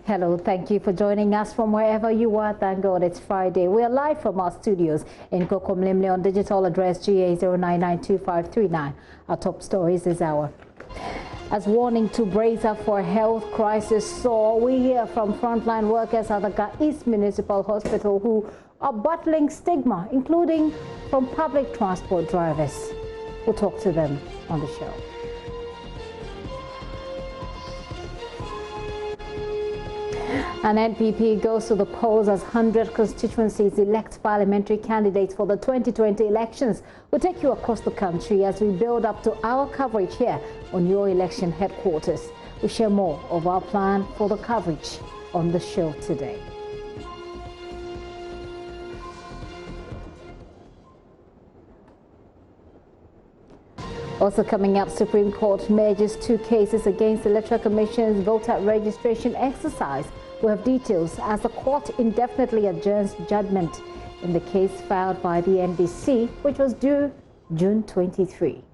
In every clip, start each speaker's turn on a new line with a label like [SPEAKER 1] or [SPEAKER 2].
[SPEAKER 1] Hello, thank you for joining us from wherever you are. Thank God it's Friday. We are live from our studios in Kokomlimle on digital address GA0992539. Our top stories this hour. As warning to brace up for a health crisis soar, we hear from frontline workers at the East Municipal Hospital who are battling stigma, including from public transport drivers. We'll talk to them on the show. An NPP goes to the polls as 100 constituencies elect parliamentary candidates for the 2020 elections. We'll take you across the country as we build up to our coverage here on your election headquarters. We'll share more of our plan for the coverage on the show today. Also coming up, Supreme Court merges 2 cases against the Electoral Commission's voter registration exercise. We have details as the court indefinitely adjourns judgment in the case filed by the NBC, which was due June 23.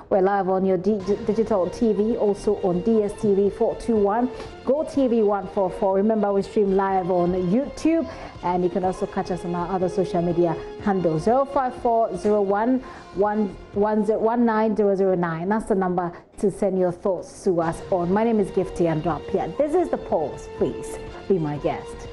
[SPEAKER 1] We're live on your digital TV, also on DSTV 421, GoTV 144. Remember, we stream live on YouTube, and you can also catch us on our other social media handles. 05401190009. That's the number to send your thoughts to us on. My name is Gifty Andrapia. This is the polls. Please be my guest.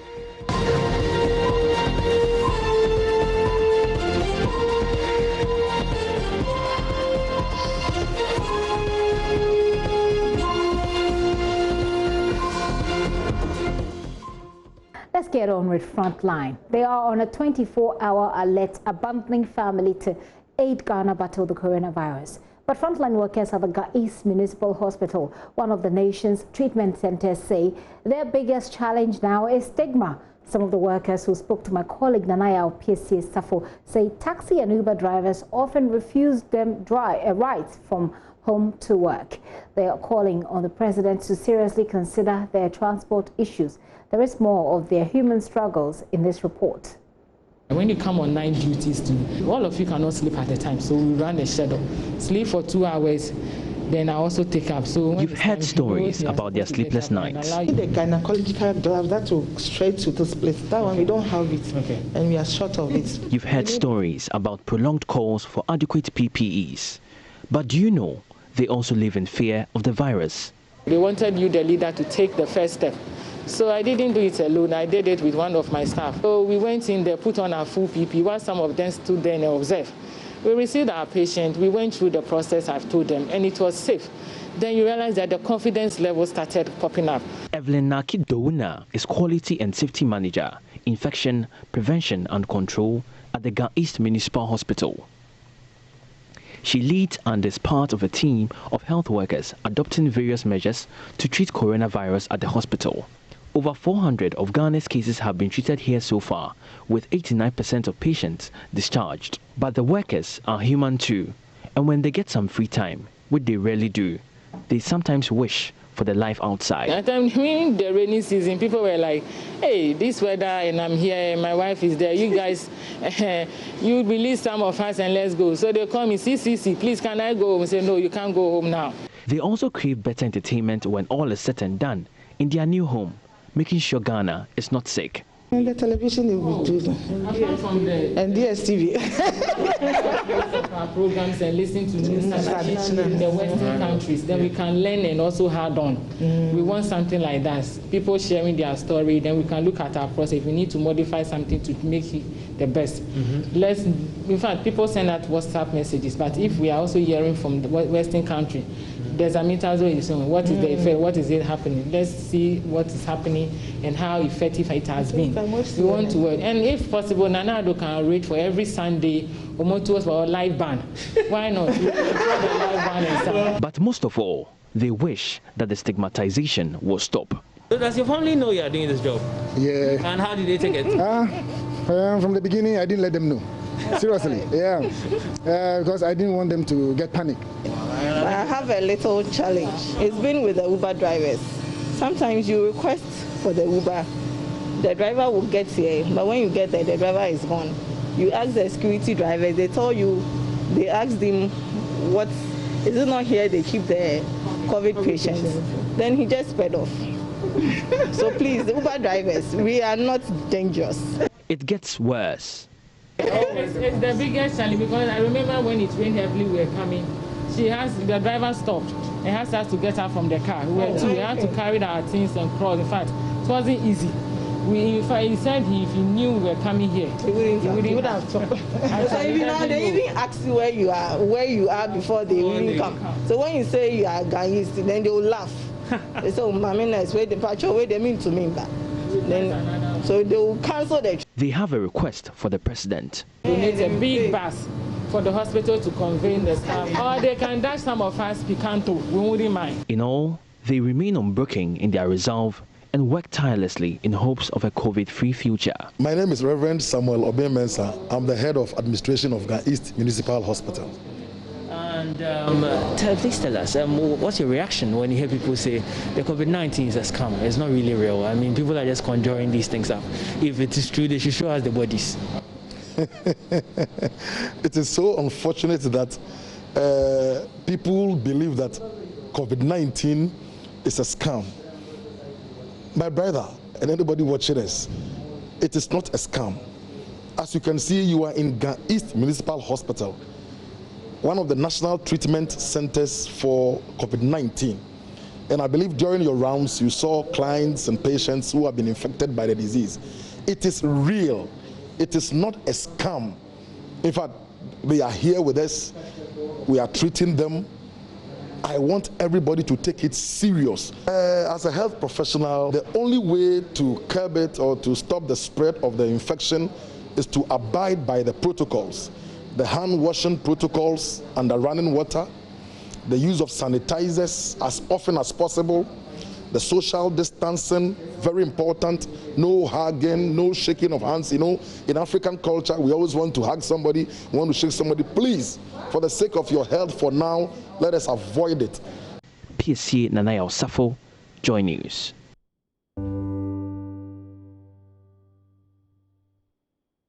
[SPEAKER 1] Let's get on with Frontline. They are on a 24-hour alert, abandoning family to aid Ghana battle the coronavirus. But frontline workers at the East Municipal Hospital, one of the nation's treatment centers, say their biggest challenge now is stigma. Some of the workers who spoke to my colleague Nanaya PSC Safo say taxi and Uber drivers often refuse them rides from home to work. They are calling on the president to seriously consider their transport issues. There is more of their human struggles in this report.
[SPEAKER 2] When you come on night duties, all of you cannot sleep at a time, so we run a schedule. Sleep for 2 hours, then I also take up. So
[SPEAKER 3] you've heard stories about their sleepless nights.
[SPEAKER 4] The gynecological drive that will straight to this place. That one we don't have it, and we are short of it.
[SPEAKER 3] You've heard stories about prolonged calls for adequate PPEs. But do you know they also live in fear of the virus?
[SPEAKER 2] They wanted you, the leader, to take the first step. So I didn't do it alone. I did it with one of my staff. So we went in there, put on our full PPE, while some of them stood there and observed. We received our patient. We went through the process I've told them, and it was safe. Then you realize that the confidence level started popping up.
[SPEAKER 3] Evelyn Naki Douna is Quality and Safety Manager, Infection, Prevention and Control at the East Municipal Hospital. She leads and is part of a team of health workers adopting various measures to treat coronavirus at the hospital. Over 400 of Ghana's cases have been treated here so far, with 89% of patients discharged. But the workers are human too, and when they get some free time, which they rarely do, they sometimes wish for the life outside.
[SPEAKER 2] At the time, during the rainy season, people were like, hey, this weather and I'm here, my wife is there, you guys, you release some of us and let's go. So they call me, CCC, please can I go home? I say, no, you can't go home now.
[SPEAKER 3] They also crave better entertainment when all is said and done in their new home, making sure Ghana is not sick.
[SPEAKER 4] And the television they will do, and DSTV.
[SPEAKER 2] Our programs and listen to news in the Western countries, then we can learn and also hard on. We want something like that. People sharing their story, then we can look at our process. If we need to modify something to make it the best. In fact, people send out WhatsApp messages, but if we are also hearing from the Western country, there's a meter is what is the effect, what is it happening? Let's see what is happening and how effective it has been. We want to work. And if possible, Nanado can rate for every Sunday or for a live band. Why not?
[SPEAKER 3] But most of all, they wish that the stigmatization will stop.
[SPEAKER 5] So does your family know you are doing this job?
[SPEAKER 6] Yeah.
[SPEAKER 5] And how did they take it?
[SPEAKER 6] From the beginning, I didn't let them know. Seriously, yeah. Because I didn't want them to get panic.
[SPEAKER 4] I have a little challenge. It's been with the Uber drivers. Sometimes you request for the Uber. The driver will get here, but when you get there, the driver is gone. You ask the security drivers, they tell you, they ask them, what, is it not here they keep the COVID patients? Then he just sped off. So please, the Uber drivers, we are not dangerous.
[SPEAKER 3] It gets worse.
[SPEAKER 2] It's the biggest challenge because I remember when it rained heavily, we were coming. The driver stopped and asked us to get out from the car. We had to carry our things and cross. In fact, it wasn't easy. He said if he knew we were coming here, he wouldn't have stopped.
[SPEAKER 4] So they even ask you where you are before they even come. So when you say you are Ghanaian, then they will laugh. They say, Mamina, where the patrol, where they mean to me. Then, so they will cancel the.
[SPEAKER 3] They have a request for the president.
[SPEAKER 2] Donate a big bus for the hospital to convey the staff, or they can dash some of us Picanto. We wouldn't mind.
[SPEAKER 3] In all, they remain unbroken in their resolve and work tirelessly in hopes of a COVID-free future.
[SPEAKER 6] My name is Reverend Samuel Obey-Mensah. I'm the head of administration of Ga East Municipal Hospital.
[SPEAKER 5] And please tell us, what's your reaction when you hear people say the COVID-19 is a scam? It's not really real. I mean, people are just conjuring these things up. If it is true, they should show us the bodies.
[SPEAKER 6] It is so unfortunate that people believe that COVID-19 is a scam. My brother and anybody watching us, it is not a scam. As you can see, you are in Ga East Municipal Hospital, one of the national treatment centers for COVID-19. And I believe during your rounds, you saw clients and patients who have been infected by the disease. It is real. It is not a scam. In fact, they are here with us. We are treating them. I want everybody to take it serious. As a health professional, the only way to curb it or to stop the spread of the infection is to abide by the protocols. The hand washing protocols under running water, the use of sanitizers as often as possible, the social distancing, very important, no hugging, no shaking of hands. You know, in African culture, we always want to hug somebody, we want to shake somebody. Please, for the sake of your health for now, let us avoid it.
[SPEAKER 3] PSC Nanaya Osafo, JoyNews.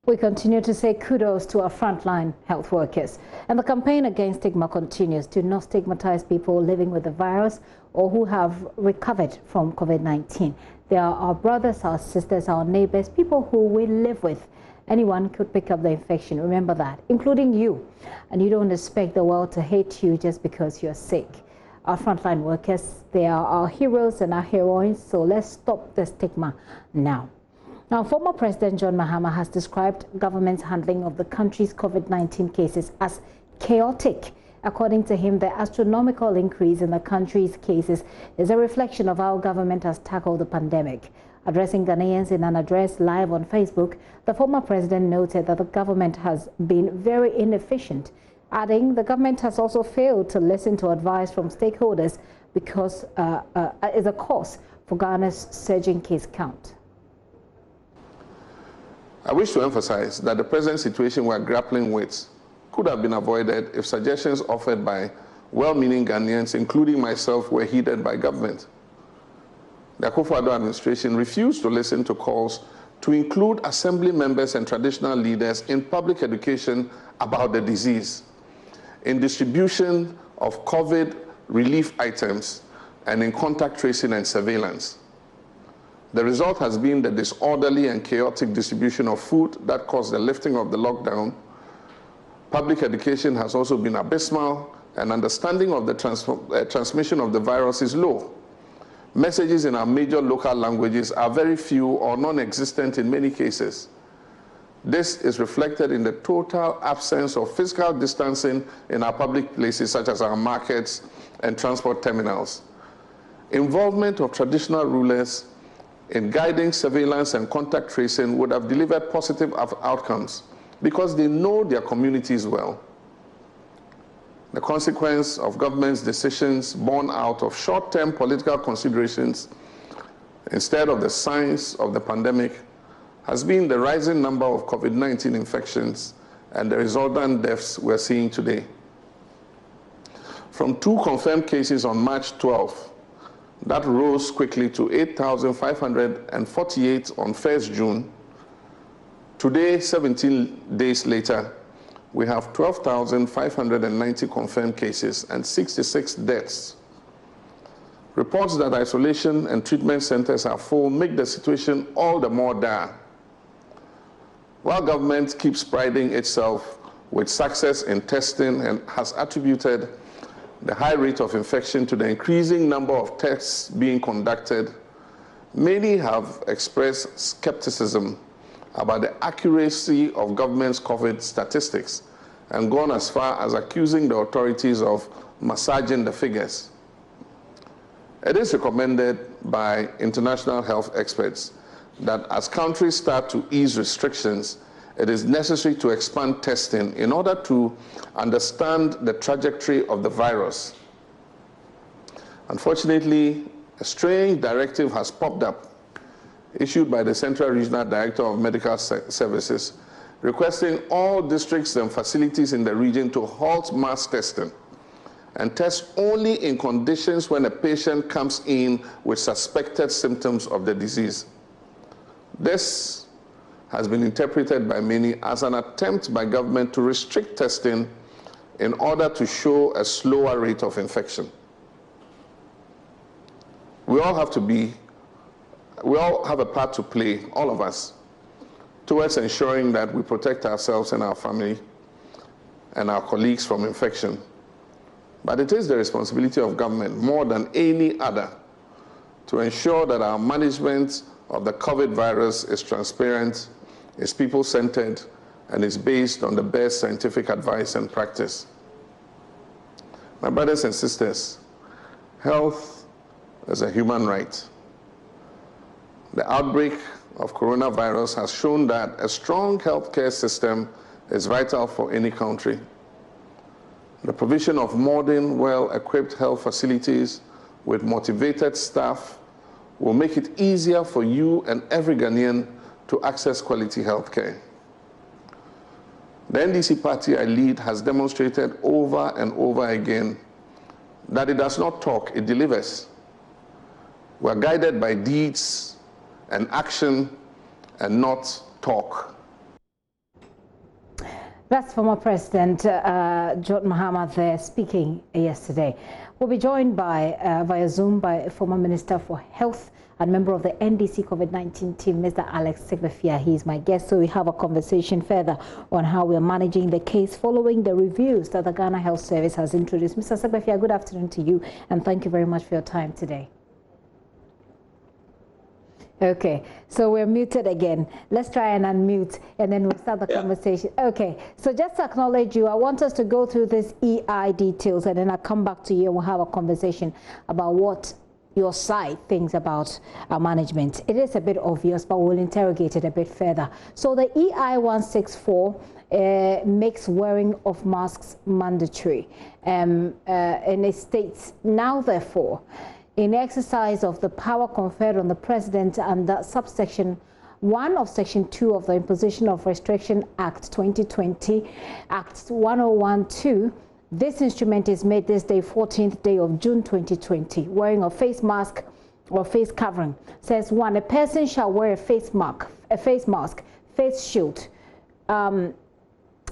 [SPEAKER 1] We continue to say kudos to our frontline health workers. And the campaign against stigma continues. Do not stigmatize people living with the virus or who have recovered from COVID-19. They are our brothers, our sisters, our neighbors, people who we live with. Anyone could pick up the infection. Remember that, including you. And you don't expect the world to hate you just because you're sick. Our frontline workers, they are our heroes and our heroines. So let's stop the stigma now. Now, former President John Mahama has described government's handling of the country's COVID-19 cases as chaotic. According to him, the astronomical increase in the country's cases is a reflection of how government has tackled the pandemic. Addressing Ghanaians in an address live on Facebook, the former president noted that the government has been very inefficient, adding the government has also failed to listen to advice from stakeholders because is a cause for Ghana's surging case count.
[SPEAKER 7] I wish to emphasize that the present situation we are grappling with could have been avoided if suggestions offered by well-meaning Ghanaians, including myself, were heeded by government. The Akufo-Addo administration refused to listen to calls to include assembly members and traditional leaders in public education about the disease, in distribution of COVID relief items, and in contact tracing and surveillance. The result has been the disorderly and chaotic distribution of food that caused the lifting of the lockdown. Public education has also been abysmal, and understanding of the transmission of the virus is low. Messages in our major local languages are very few or non-existent in many cases. This is reflected in the total absence of physical distancing in our public places, such as our markets and transport terminals. Involvement of traditional rulers in guiding surveillance and contact tracing would have delivered positive outcomes because they know their communities well. The consequence of government's decisions born out of short-term political considerations instead of the science of the pandemic has been the rising number of COVID-19 infections and the resultant deaths we're seeing today. From 2 confirmed cases on March 12th, that rose quickly to 8,548 on 1st June. Today, 17 days later, we have 12,590 confirmed cases and 66 deaths. Reports that isolation and treatment centers are full make the situation all the more dire. While government keeps priding itself with success in testing and has attributed the high rate of infection to the increasing number of tests being conducted, many have expressed skepticism about the accuracy of government's COVID statistics and gone as far as accusing the authorities of massaging the figures. It is recommended by international health experts that as countries start to ease restrictions, it is necessary to expand testing in order to understand the trajectory of the virus. Unfortunately, a strange directive has popped up, issued by the Central Regional Director of Medical Services, requesting all districts and facilities in the region to halt mass testing and test only in conditions when a patient comes in with suspected symptoms of the disease. This has been interpreted by many as an attempt by government to restrict testing in order to show a slower rate of infection. We all have a part to play, all of us, towards ensuring that we protect ourselves and our family and our colleagues from infection. But it is the responsibility of government, more than any other, to ensure that our management of the COVID virus is transparent, is people-centered, and is based on the best scientific advice and practice. My brothers and sisters, health is a human right. The outbreak of coronavirus has shown that a strong healthcare system is vital for any country. The provision of modern, well-equipped health facilities with motivated staff will make it easier for you and every Ghanaian to access quality healthcare. The NDC party I lead has demonstrated over and over again that it does not talk, it delivers. We are guided by deeds and action and not talk.
[SPEAKER 1] That's former President John Mahama there speaking yesterday. We'll be joined by via Zoom by former Minister for Health and member of the NDC COVID-19 team, Mr. Alex Segbefia. He's my guest, so we have a conversation further on how we're managing the case following the reviews that the Ghana Health Service has introduced. Mr. Segbefia, good afternoon to you, and thank you very much for your time today. Okay, so we're muted again. Let's try and unmute, and then we'll start the conversation. Okay, so just to acknowledge you, I want us to go through this EI details, and then I'll come back to you and we'll have a conversation about what your side thinks about our management. It is a bit obvious, but we'll interrogate it a bit further. So the EI 164 makes wearing of masks mandatory, and it states, now therefore, in exercise of the power conferred on the President under subsection 1 of Section 2 of the Imposition of Restriction Act 2020, Act 1012, this instrument is made this day, 14th day of June 2020. Wearing a face mask or face covering. Says 1, a person shall wear a face mask, face shield,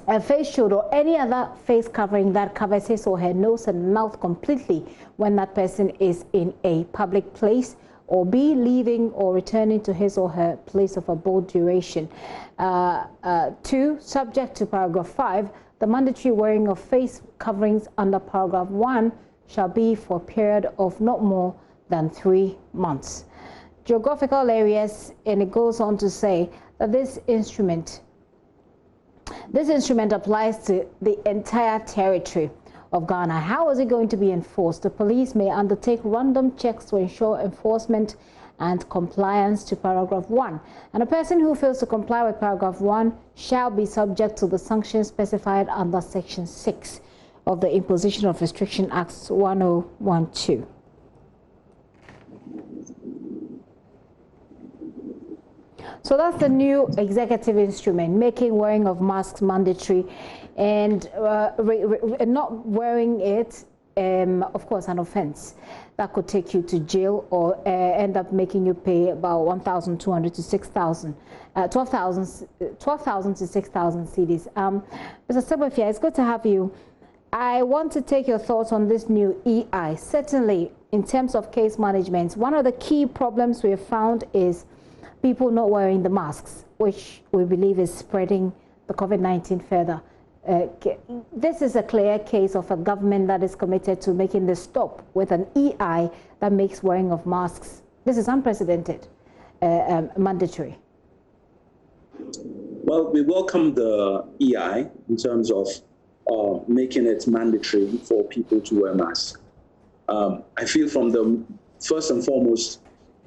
[SPEAKER 1] a face shield or any other face covering that covers his or her nose and mouth completely when that person is in a public place or be leaving or returning to his or her place of abode duration. 2, subject to paragraph 5, the mandatory wearing of face coverings under paragraph 1 shall be for a period of not more than 3 months. Geographical areas, and it goes on to say that this instrument applies to the entire territory of Ghana. How is it going to be enforced? The police may undertake random checks to ensure enforcement and compliance to paragraph 1. And a person who fails to comply with paragraph 1 shall be subject to the sanctions specified under section 6 of the Imposition of Restriction Act 1012. So that's the new executive instrument, making wearing of masks mandatory, and not wearing it, of course, an offense that could take you to jail or end up making you pay about 1,200 to 6,000, 12,000 to 6,000 cedis. Mr. Segbefia, it's good to have you. I want to take your thoughts on this new EI. Certainly, in terms of case management, one of the key problems we have found is people not wearing the masks, which we believe is spreading the COVID-19 further. This is a clear case of a government that is committed to making this stop with an EI that makes wearing of masks. This is unprecedented, mandatory.
[SPEAKER 8] Well, we welcome the EI in terms of making it mandatory for people to wear masks. I feel from the first and foremost,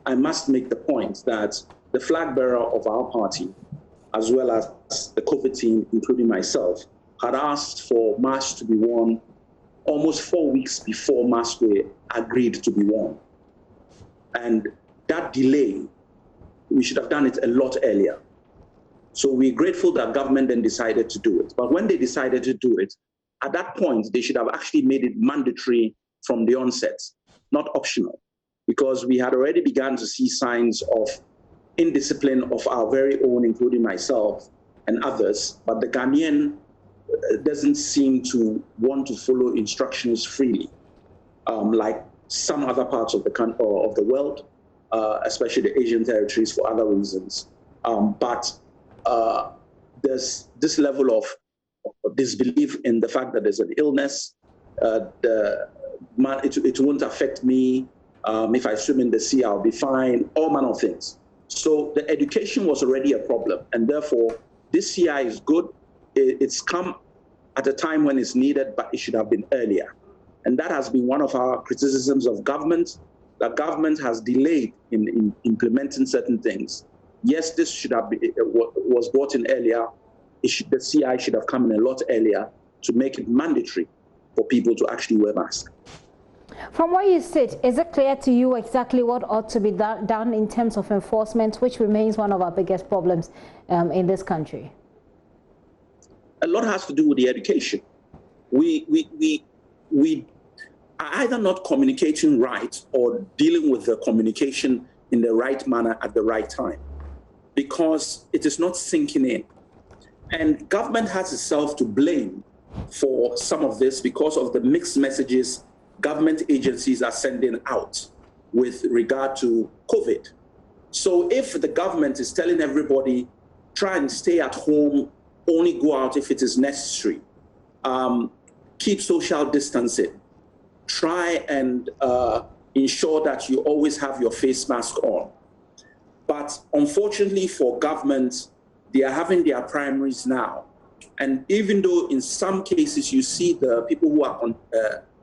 [SPEAKER 8] I must make the point that the flag bearer of our party, as well as the COVID team, including myself, had asked for masks to be worn almost 4 weeks before masks were agreed to be worn. And that delay, we should have done it a lot earlier. So we're grateful that government then decided to do it. But when they decided to do it, at that point, they should have actually made it mandatory from the onset, not optional, because we had already begun to see signs of indiscipline of our very own, including myself and others. But the Ghanaian doesn't seem to want to follow instructions freely, like some other parts of the world, especially the Asian territories for other reasons. But there's this level of disbelief in the fact that there's an illness. It won't affect me. If I swim in the sea, I'll be fine, all manner of things. So the education was already a problem. And therefore, this CI is good. It's come at a time when it's needed, but it should have been earlier. And that has been one of our criticisms of government, that government has delayed in implementing certain things. Yes, this should have been, was brought in earlier. The CI should have come in a lot earlier to make it mandatory for people to actually wear masks.
[SPEAKER 1] From where you sit, is it clear to you exactly what ought to be done in terms of enforcement, which remains one of our biggest problems in this country?
[SPEAKER 8] A lot has to do with the education. We are either not communicating right or dealing with the communication in the right manner at the right time, because it is not sinking in. And government has itself to blame for some of this because of the mixed messages government agencies are sending out with regard to COVID. So if the government is telling everybody, try and stay at home, only go out if it is necessary, keep social distancing, try and ensure that you always have your face mask on. But unfortunately for government, they are having their primaries now. And even though in some cases you see the people who are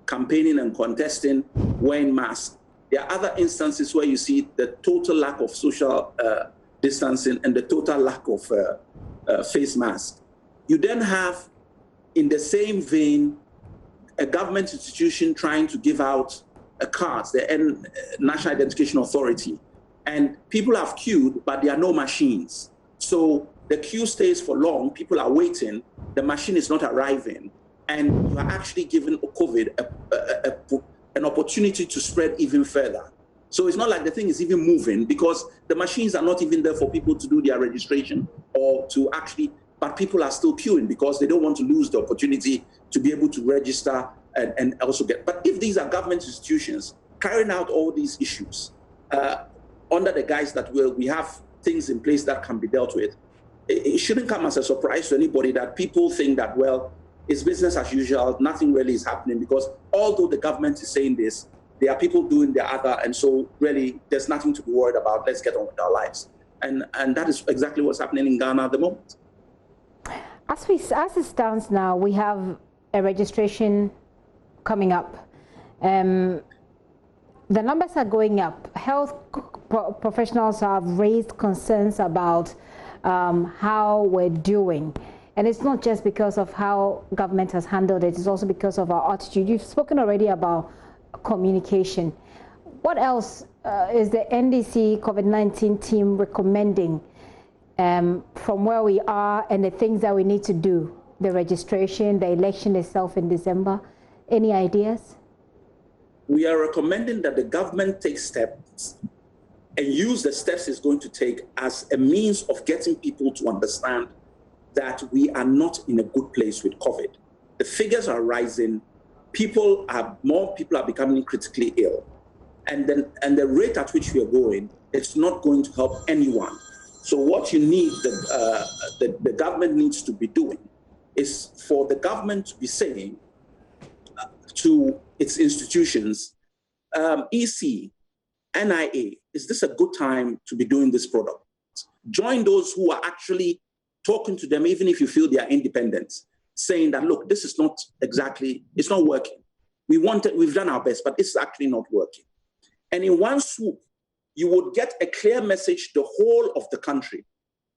[SPEAKER 8] campaigning and contesting wearing masks, there are other instances where you see the total lack of social distancing and the total lack of face mask. You then have, in the same vein, a government institution trying to give out cards, the National Identification Authority, and people have queued, but there are no machines. So the queue stays for long, people are waiting, the machine is not arriving, and you are actually giving COVID an opportunity to spread even further. So it's not like the thing is even moving because the machines are not even there for people to do their registration or to actually, but people are still queuing because they don't want to lose the opportunity to be able to register and also get. But if these are government institutions carrying out all these issues under the guise that we have things in place that can be dealt with, it shouldn't come as a surprise to anybody that people think that, well, it's business as usual, nothing really is happening, because although the government is saying this, there are people doing the other, and so really there's nothing to be worried about. Let's get on with our lives. And that is exactly what's happening in Ghana at the moment.
[SPEAKER 1] As it stands now, we have a registration coming up. The numbers are going up. Health professionals have raised concerns about how we're doing. And it's not just because of how government has handled it, it's also because of our attitude. You've spoken already about communication. What else is the NDC COVID-19 team recommending from where we are and the things that we need to do? The registration, the election itself in December. Any ideas?
[SPEAKER 8] We are recommending that the government take steps and use the steps it's going to take as a means of getting people to understand that we are not in a good place with COVID. the figures are rising, more people are becoming critically ill. And the rate at which we are going, it's not going to help anyone. So what you need, the government needs to be doing is for the government to be saying to its institutions, EC, NIA, is this a good time to be doing this product? Join those who are actually talking to them, even if you feel they are independent, saying that, look, this is not exactly, it's not working. We've done our best, but it's actually not working. And in one swoop, you would get a clear message to the whole of the country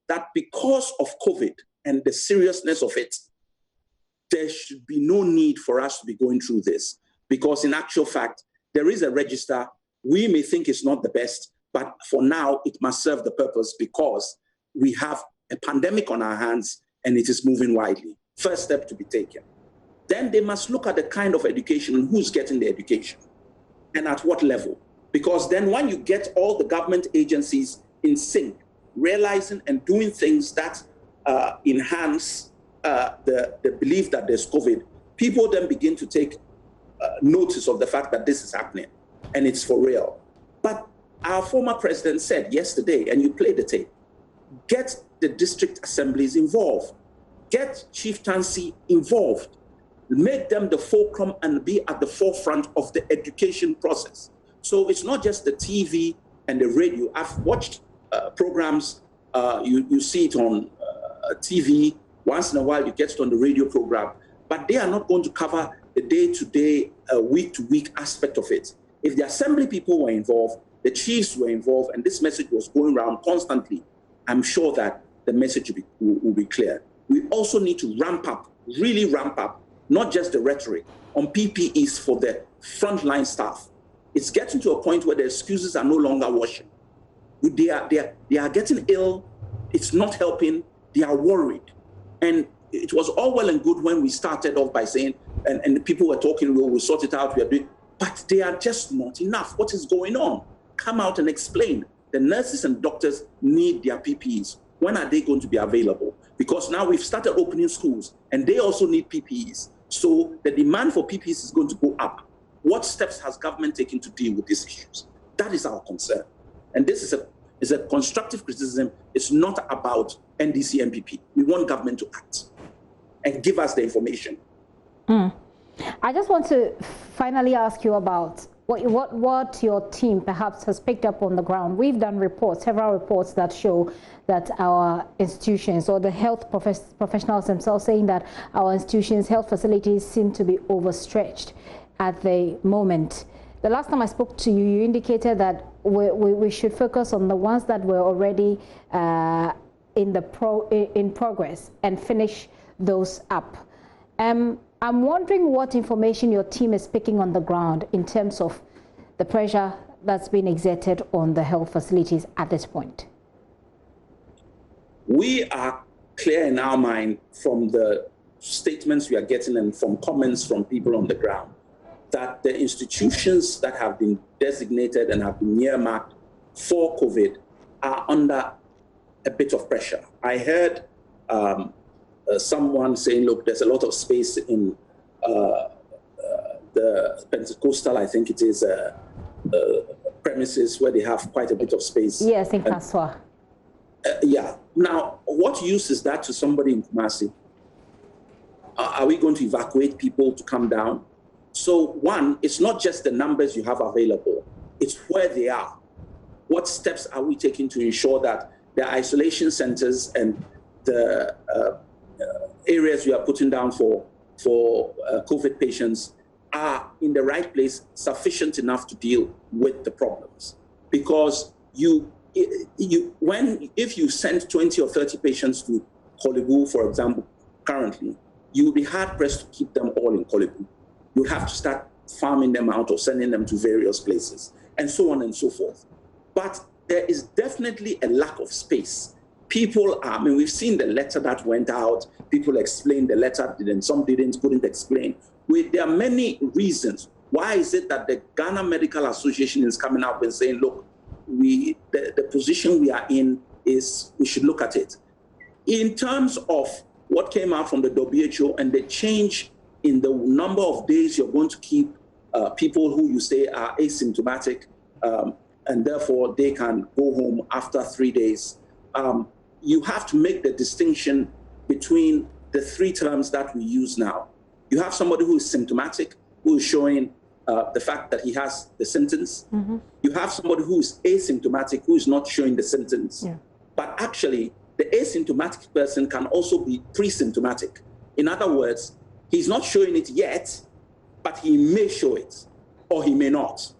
[SPEAKER 8] that because of COVID and the seriousness of it, there should be no need for us to be going through this. Because in actual fact, there is a register. We may think it's not the best, but for now, it must serve the purpose because we have a pandemic on our hands and it is moving widely. First step to be taken. Then they must look at the kind of education and who's getting the education and at what level. Because then when you get all the government agencies in sync, realizing and doing things that enhance the belief that there's COVID, people then begin to take notice of the fact that this is happening and it's for real. But our former president said yesterday, and you played the tape, get the district assemblies involved, get chieftaincy involved, make them the fulcrum and be at the forefront of the education process. So it's not just the TV and the radio. I've watched programs, you see it on TV, once in a while you get it on the radio program, but they are not going to cover the day-to-day, week-to-week aspect of it. If the assembly people were involved, the chiefs were involved, and this message was going around constantly, I'm sure that the message will be clear. We also need to ramp up, really ramp up, not just the rhetoric, on PPEs for the frontline staff. It's getting to a point where the excuses are no longer washing. They are getting ill, it's not helping, they are worried. And it was all well and good when we started off by saying, and people were talking, we'll sort it out, we are doing, but they are just not enough. What is going on? Come out and explain. The nurses and doctors need their PPEs. When are they going to be available? Because now we've started opening schools and they also need PPEs. So the demand for PPEs is going to go up. What steps has government taken to deal with these issues? That is our concern. And this is a constructive criticism. It's not about NDC MPP. We want government to act and give us the information.
[SPEAKER 1] I just want to finally ask you about what your team perhaps has picked up on the ground. We've done reports, several reports that show that our institutions or the health professionals themselves saying that our institutions, health facilities seem to be overstretched at the moment. The last time I spoke to you, you indicated that we should focus on the ones that were already in progress and finish those up. I'm wondering what information your team is picking on the ground in terms of the pressure that's been exerted on the health facilities at this point.
[SPEAKER 8] We are clear in our mind from the statements we are getting and from comments from people on the ground that the institutions that have been designated and have been earmarked for COVID are under a bit of pressure. I heard someone saying, look, there's a lot of space in the Pentecostal, I think it is, premises where they have quite a bit of space.
[SPEAKER 1] Yes, in Kaswa.
[SPEAKER 8] Yeah. Now, what use is that to somebody in Kumasi? Are we going to evacuate people to come down? So one, it's not just the numbers you have available, it's where they are. What steps are we taking to ensure that the isolation centers and the areas we are putting down for COVID patients are in the right place, sufficient enough to deal with the problems? Because if you send 20 or 30 patients to Kolebu, for example, currently, you will be hard pressed to keep them all in Kolebu. You have to start farming them out or sending them to various places, and so on and so forth. But there is definitely a lack of space. People are, I mean, we've seen the letter that went out. People explained the letter, some couldn't explain. There are many reasons. Why is it that the Ghana Medical Association is coming up and saying, look, the position we are in is, we should look at it. In terms of what came out from the WHO and the change in the number of days you're going to keep people who you say are asymptomatic, and therefore they can go home after 3 days. You have to make the distinction between the three terms that we use now. You have somebody who is symptomatic, who is showing the fact that he has the symptoms. Mm-hmm. You have somebody who is asymptomatic, who is not showing the symptoms. Yeah. But actually, the asymptomatic person can also be pre-symptomatic. In other words, he's not showing it yet, but he may show it, or he may not.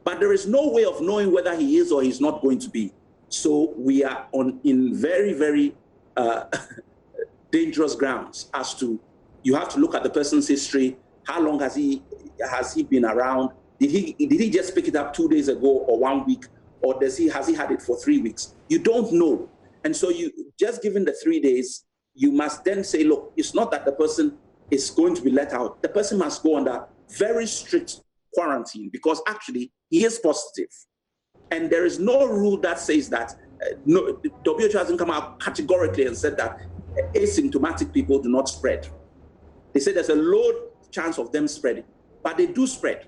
[SPEAKER 8] But there is no way of knowing whether he is or he's not going to be. So we are in very, very dangerous grounds as to, you have to look at the person's history. How long has he been around? Did he just pick it up 2 days ago or 1 week, or has he had it for 3 weeks? You don't know. And so you just given the 3 days, you must then say, look, it's not that the person is going to be let out. The person must go under very strict quarantine because actually he is positive. And there is no rule that says that, no, WHO hasn't come out categorically and said that asymptomatic people do not spread. They say there's a low chance of them spreading, but they do spread.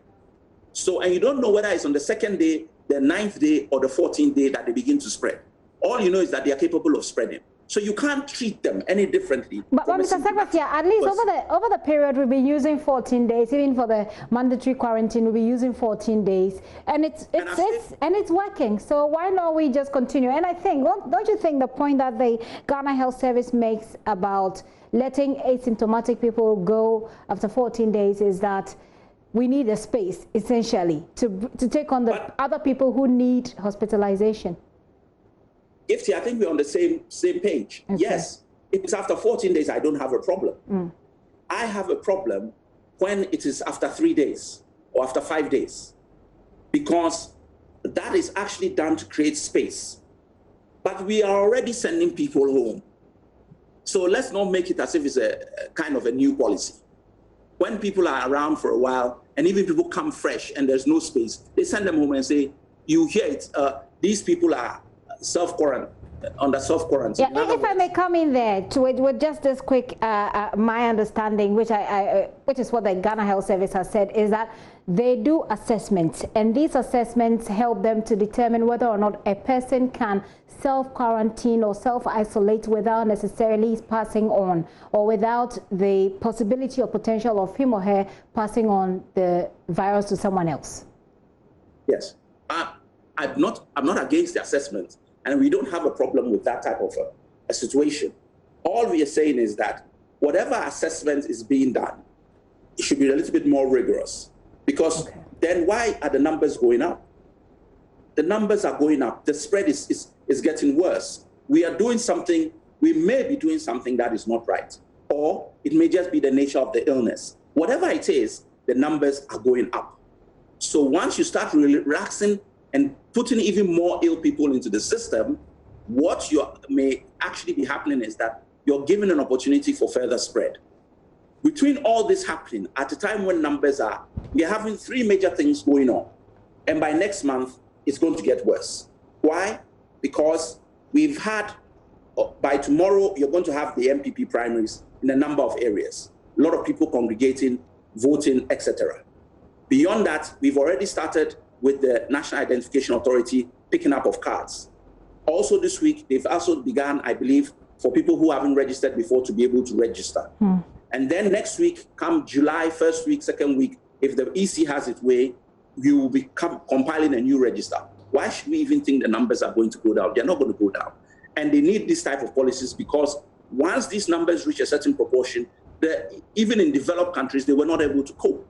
[SPEAKER 8] So, and you don't know whether it's on the 2nd day, the 9th day, or the 14th day that they begin to spread. All you know is that they are capable of spreading. So you can't treat them any differently. But
[SPEAKER 1] Mr. Secretary, at least over the period we've been using 14 days, even for the mandatory quarantine, we'll be using 14 days, and it's working. So why not we just continue? And I think, don't you think the point that the Ghana Health Service makes about letting asymptomatic people go after 14 days is that we need a space essentially to take on the other people who need hospitalization?
[SPEAKER 8] Gifty, I think we're on the same page. Okay. Yes, if it's after 14 days, I don't have a problem. Mm. I have a problem when it is after 3 days or after 5 days, because that is actually done to create space. But we are already sending people home. So let's not make it as if it's a kind of a new policy. When people are around for a while, and even people come fresh and there's no space, they send them home and say, you hear it, these people are under self-quarantine.
[SPEAKER 1] Yeah, if I may come in there with just this quick, my understanding, which is what the Ghana Health Service has said, is that they do assessments, and these assessments help them to determine whether or not a person can self-quarantine or self-isolate without necessarily passing on, or without the possibility or potential of him or her passing on the virus to someone else.
[SPEAKER 8] Yes, I'm not against the assessment. And we don't have a problem with that type of a situation. All we are saying is that whatever assessment is being done, it should be a little bit more rigorous. Because then why are the numbers going up? The numbers are going up. The spread is getting worse. We are doing something, we may be doing something that is not right. Or it may just be the nature of the illness. Whatever it is, the numbers are going up. So once you start relaxing and putting even more ill people into the system, what may actually be happening is that you're given an opportunity for further spread. Between all this happening, at a time when numbers are, we are having 3 major things going on. And by next month, it's going to get worse. Why? Because we've had, by tomorrow, you're going to have the MPP primaries in a number of areas. A lot of people congregating, voting, etc. Beyond that, we've already started with the National Identification Authority picking up of cards. Also this week, they've also begun, I believe, for people who haven't registered before to be able to register. Hmm. And then next week, come July, 1st week, 2nd week, if the EC has its way, you will be compiling a new register. Why should we even think the numbers are going to go down? They're not going to go down. And they need this type of policies because once these numbers reach a certain proportion, even in developed countries, they were not able to cope.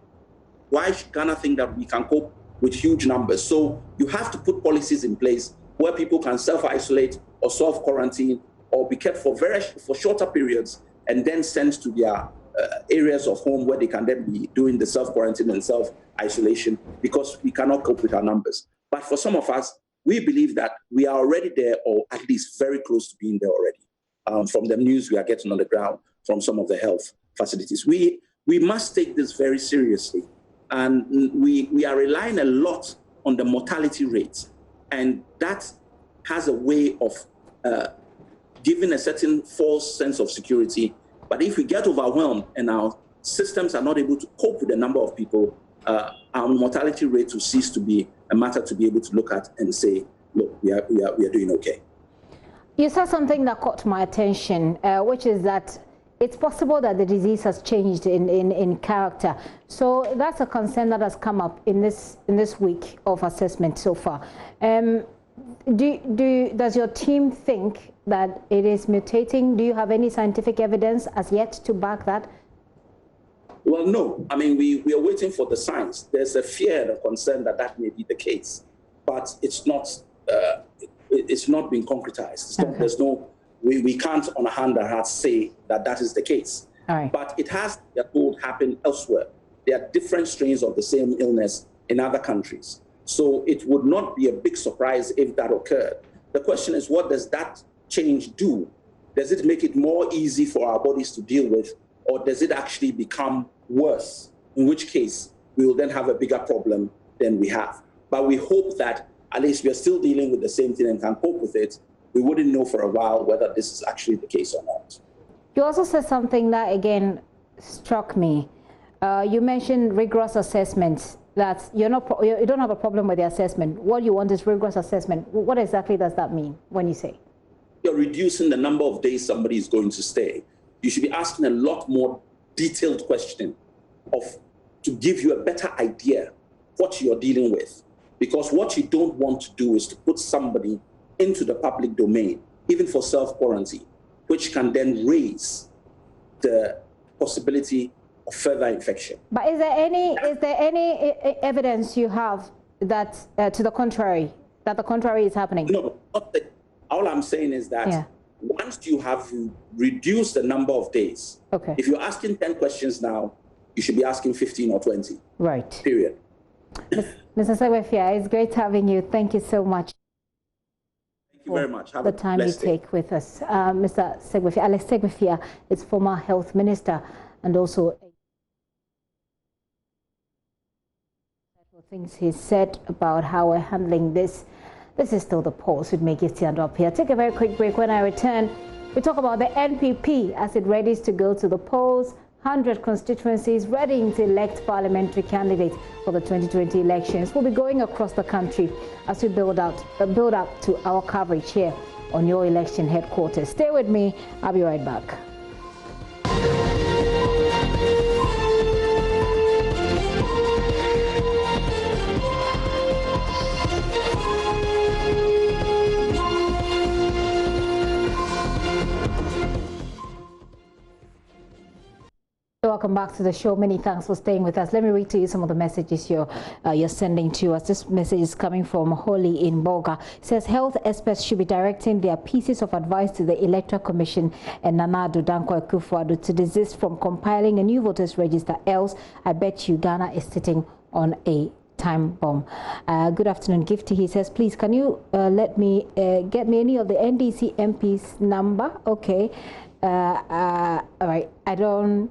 [SPEAKER 8] Why should Ghana think that we can cope with huge numbers? So you have to put policies in place where people can self-isolate or self-quarantine or be kept for shorter periods and then sent to their areas of home where they can then be doing the self-quarantine and self-isolation because we cannot cope with our numbers. But for some of us, we believe that we are already there or at least very close to being there already. From the news we are getting on the ground, from some of the health facilities. We must take this very seriously. And we are relying a lot on the mortality rates. And that has a way of giving a certain false sense of security. But if we get overwhelmed and our systems are not able to cope with the number of people, our mortality rate will cease to be a matter to be able to look at and say, look, we are doing okay.
[SPEAKER 1] You said something that caught my attention, which is that it's possible that the disease has changed in character. So that's a concern that has come up in this week of assessment so far. Does your team think that it is mutating? Do you have any scientific evidence as yet to back that?
[SPEAKER 8] Well, no. I mean, we are waiting for the science. There's a fear and a concern that that may be the case, but it's not been concretized.
[SPEAKER 1] Okay.
[SPEAKER 8] There's no. We can't on a hand and heart say that that is the case.
[SPEAKER 1] All right.
[SPEAKER 8] But it has, we are told, happened elsewhere. There are different strains of the same illness in other countries. So it would not be a big surprise if that occurred. The question is, what does that change do? Does it make it more easy for our bodies to deal with, or does it actually become worse? In which case, we will then have a bigger problem than we have. But we hope that at least we are still dealing with the same thing and can cope with it. We wouldn't know for a while whether this is actually the case or not.
[SPEAKER 1] You also said something that, again, struck me. You mentioned rigorous assessments, that you don't have a problem with the assessment. What you want is rigorous assessment. What exactly does that mean when you say?
[SPEAKER 8] You're reducing the number of days somebody is going to stay. You should be asking a lot more detailed questioning to give you a better idea what you're dealing with. Because what you don't want to do is to put somebody into the public domain, even for self-quarantine, which can then raise the possibility of further infection.
[SPEAKER 1] But is there any evidence you have that to the contrary, that the contrary is happening?
[SPEAKER 8] No, all I'm saying is that once you have reduced the number of days,
[SPEAKER 1] okay.
[SPEAKER 8] If you're asking 10 questions now, you should be asking 15 or 20.
[SPEAKER 1] Right.
[SPEAKER 8] Period.
[SPEAKER 1] Mr. Segbefia, it's great having you. Thank you so much.
[SPEAKER 8] Thank you very much. Have
[SPEAKER 1] the time you take with us. Mr. Segbefia, Alex Segbefia is former health minister and also things he said about how we're handling this. This is still The Pulse with me, Gifty and up here. Take a very quick break. When I return, we talk about the NPP as it readies to go to the polls. 100 constituencies ready to elect parliamentary candidates for the 2020 elections. We'll be going across the country as we build up to our coverage here on your election headquarters. Stay with me. I'll be right back. Welcome back to the show. Many thanks for staying with us. Let me read to you some of the messages you're sending to us. This message is coming from Holly in Boga. It says health experts should be directing their pieces of advice to the Electoral Commission and Nana Addo Dankwa Akufo-Addo to desist from compiling a new voters register. Else, I bet you Ghana is sitting on a time bomb. Good afternoon, Gifty. He says, please, can you get me any of the NDC MP's number? Okay. All right. I don't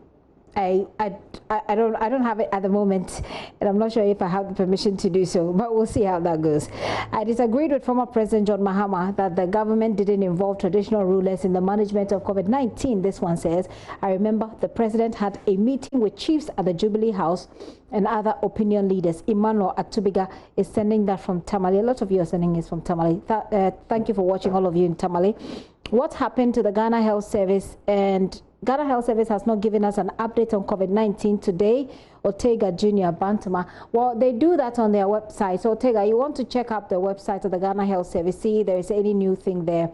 [SPEAKER 1] have it at the moment, and I'm not sure if I have the permission to do so, but we'll see how that goes. I disagreed with former President John Mahama that the government didn't involve traditional rulers in the management of COVID-19. This one says, I remember the president had a meeting with chiefs at the Jubilee House and other opinion leaders. Emmanuel Atubiga is sending that from Tamale. A lot of you are sending this from Tamale. Thank you for watching, all of you in Tamale. What happened to the Ghana Health Service? And Ghana Health Service has not given us an update on COVID-19 today. Ortega Jr. Bantama. Well, they do that on their website. So Ortega, you want to check up the website of the Ghana Health Service, see if there is any new thing there.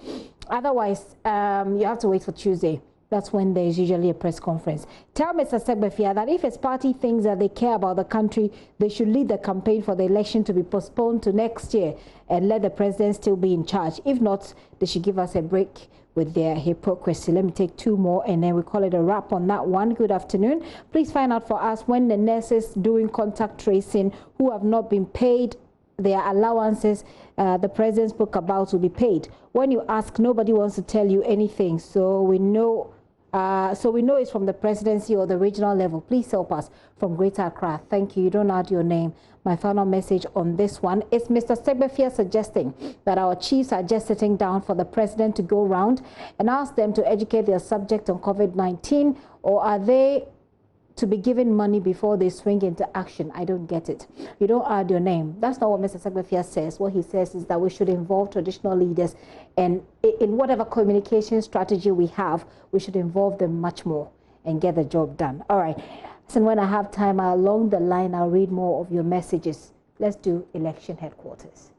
[SPEAKER 1] Otherwise, you have to wait for Tuesday. That's when there is usually a press conference. Tell Mr. Segbefia that if his party thinks that they care about the country, they should lead the campaign for the election to be postponed to next year and let the president still be in charge. If not, they should give us a break with their hypocrisy. Let me take two more and then we call it a wrap on that one. Good afternoon. Please find out for us when the nurses doing contact tracing who have not been paid their allowances the president spoke about will be paid. When you ask, nobody wants to tell you anything. So we know it's from the presidency or the regional level. Please help us from Greater Accra. Thank you. You don't add your name. My final message on this one is Mr. Segbefia suggesting that our chiefs are just sitting down for the president to go round and ask them to educate their subject on COVID-19, or are they to be given money before they swing into action. I don't get it. You don't add your name. That's not what Mr. Sagbefia says. What he says is that we should involve traditional leaders, and in whatever communication strategy we have, we should involve them much more and get the job done. All right. So when I have time along the line, I'll read more of your messages. Let's do election headquarters.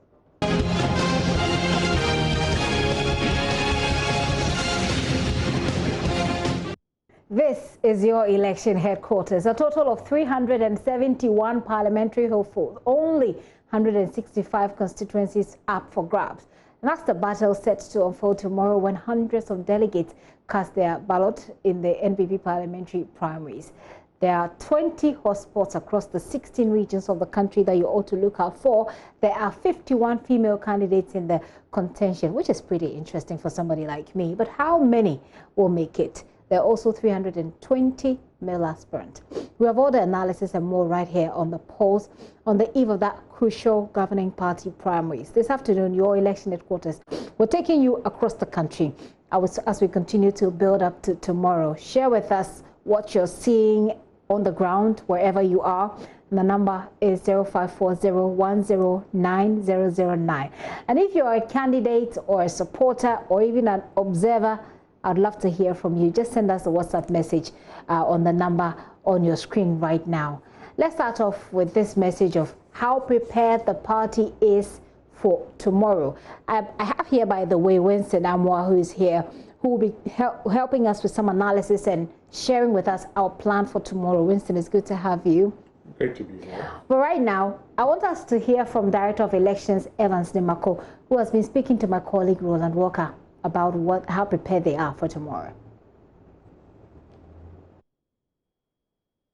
[SPEAKER 1] This is your election headquarters. A total of 371 parliamentary hopefuls, only 165 constituencies up for grabs. And that's the battle set to unfold tomorrow when hundreds of delegates cast their ballot in the NPP parliamentary primaries. There are 20 hotspots across the 16 regions of the country that you ought to look out for. There are 51 female candidates in the contention, which is pretty interesting for somebody like me. But how many will make it? There are also 320 male aspirants. We have all the analysis and more right here on the polls on the eve of that crucial governing party primaries. This afternoon, your election headquarters, we're taking you across the country as we continue to build up to tomorrow. Share with us what you're seeing on the ground, wherever you are. And the number is 0540-109-009. And if you're a candidate or a supporter or even an observer, I'd love to hear from you. Just send us a WhatsApp message on the number on your screen right now. Let's start off with this message of how prepared the party is for tomorrow. I have here, by the way, Winston Amwa, who is here, who will be helping us with some analysis and sharing with us our plan for tomorrow. Winston, it's good to have you.
[SPEAKER 9] Great to be here.
[SPEAKER 1] But right now, I want us to hear from Director of Elections, Evans Nimako, who has been speaking to my colleague, Roland Walker, about how prepared they are for tomorrow.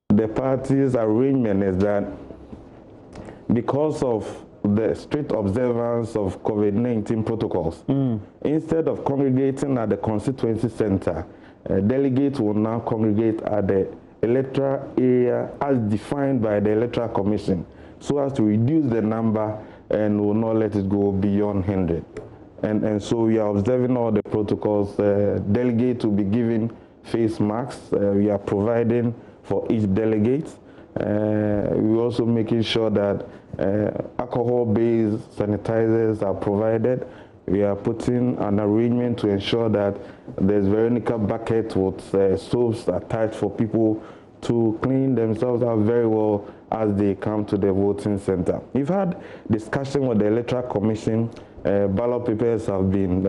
[SPEAKER 9] The party's arrangement is that because of the strict observance of COVID-19 protocols, instead of congregating at the constituency center, delegates will now congregate at the electoral area as defined by the Electoral Commission, so as to reduce the number and will not let it go beyond 100. And so we are observing all the protocols. Delegates will be given face masks. We are providing for each delegate. We're also making sure that alcohol-based sanitizers are provided. We are putting an arrangement to ensure that there's Veronica bucket with soaps attached for people to clean themselves out very well as they come to the voting center. We've had discussion with the Electoral Commission. Ballot papers have been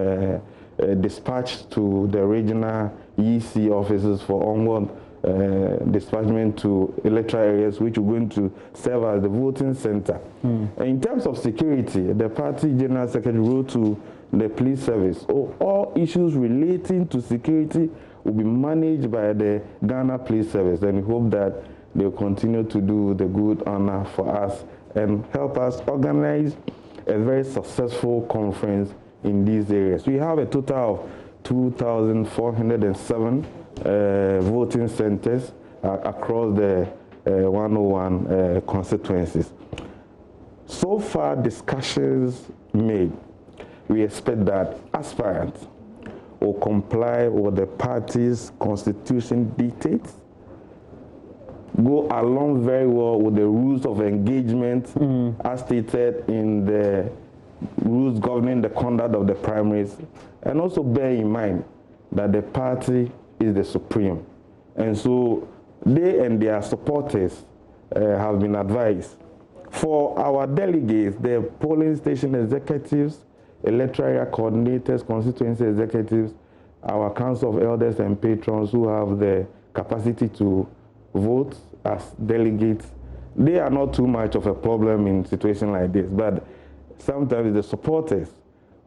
[SPEAKER 9] dispatched to the regional EC offices for onward dispatchment to electoral areas, which are going to serve as the voting center. In terms of security, the party general secretary wrote to the police service, all issues relating to security will be managed by the Ghana Police Service, and we hope that they'll continue to do the good honor for us and help us organize a very successful conference in these areas. We have a total of 2,407 voting centers across the 101 constituencies. So far, discussions made, we expect that aspirants will comply with the party's constitution dictates, go along very well with the rules of engagement as stated in the rules governing the conduct of the primaries, and also bear in mind that the party is the supreme. And so they and their supporters have been advised. For our delegates, the polling station executives, electoral area coordinators, constituency executives, our council of elders and patrons who have the capacity to vote as delegates, they are not too much of a problem in a situation like this, but sometimes the supporters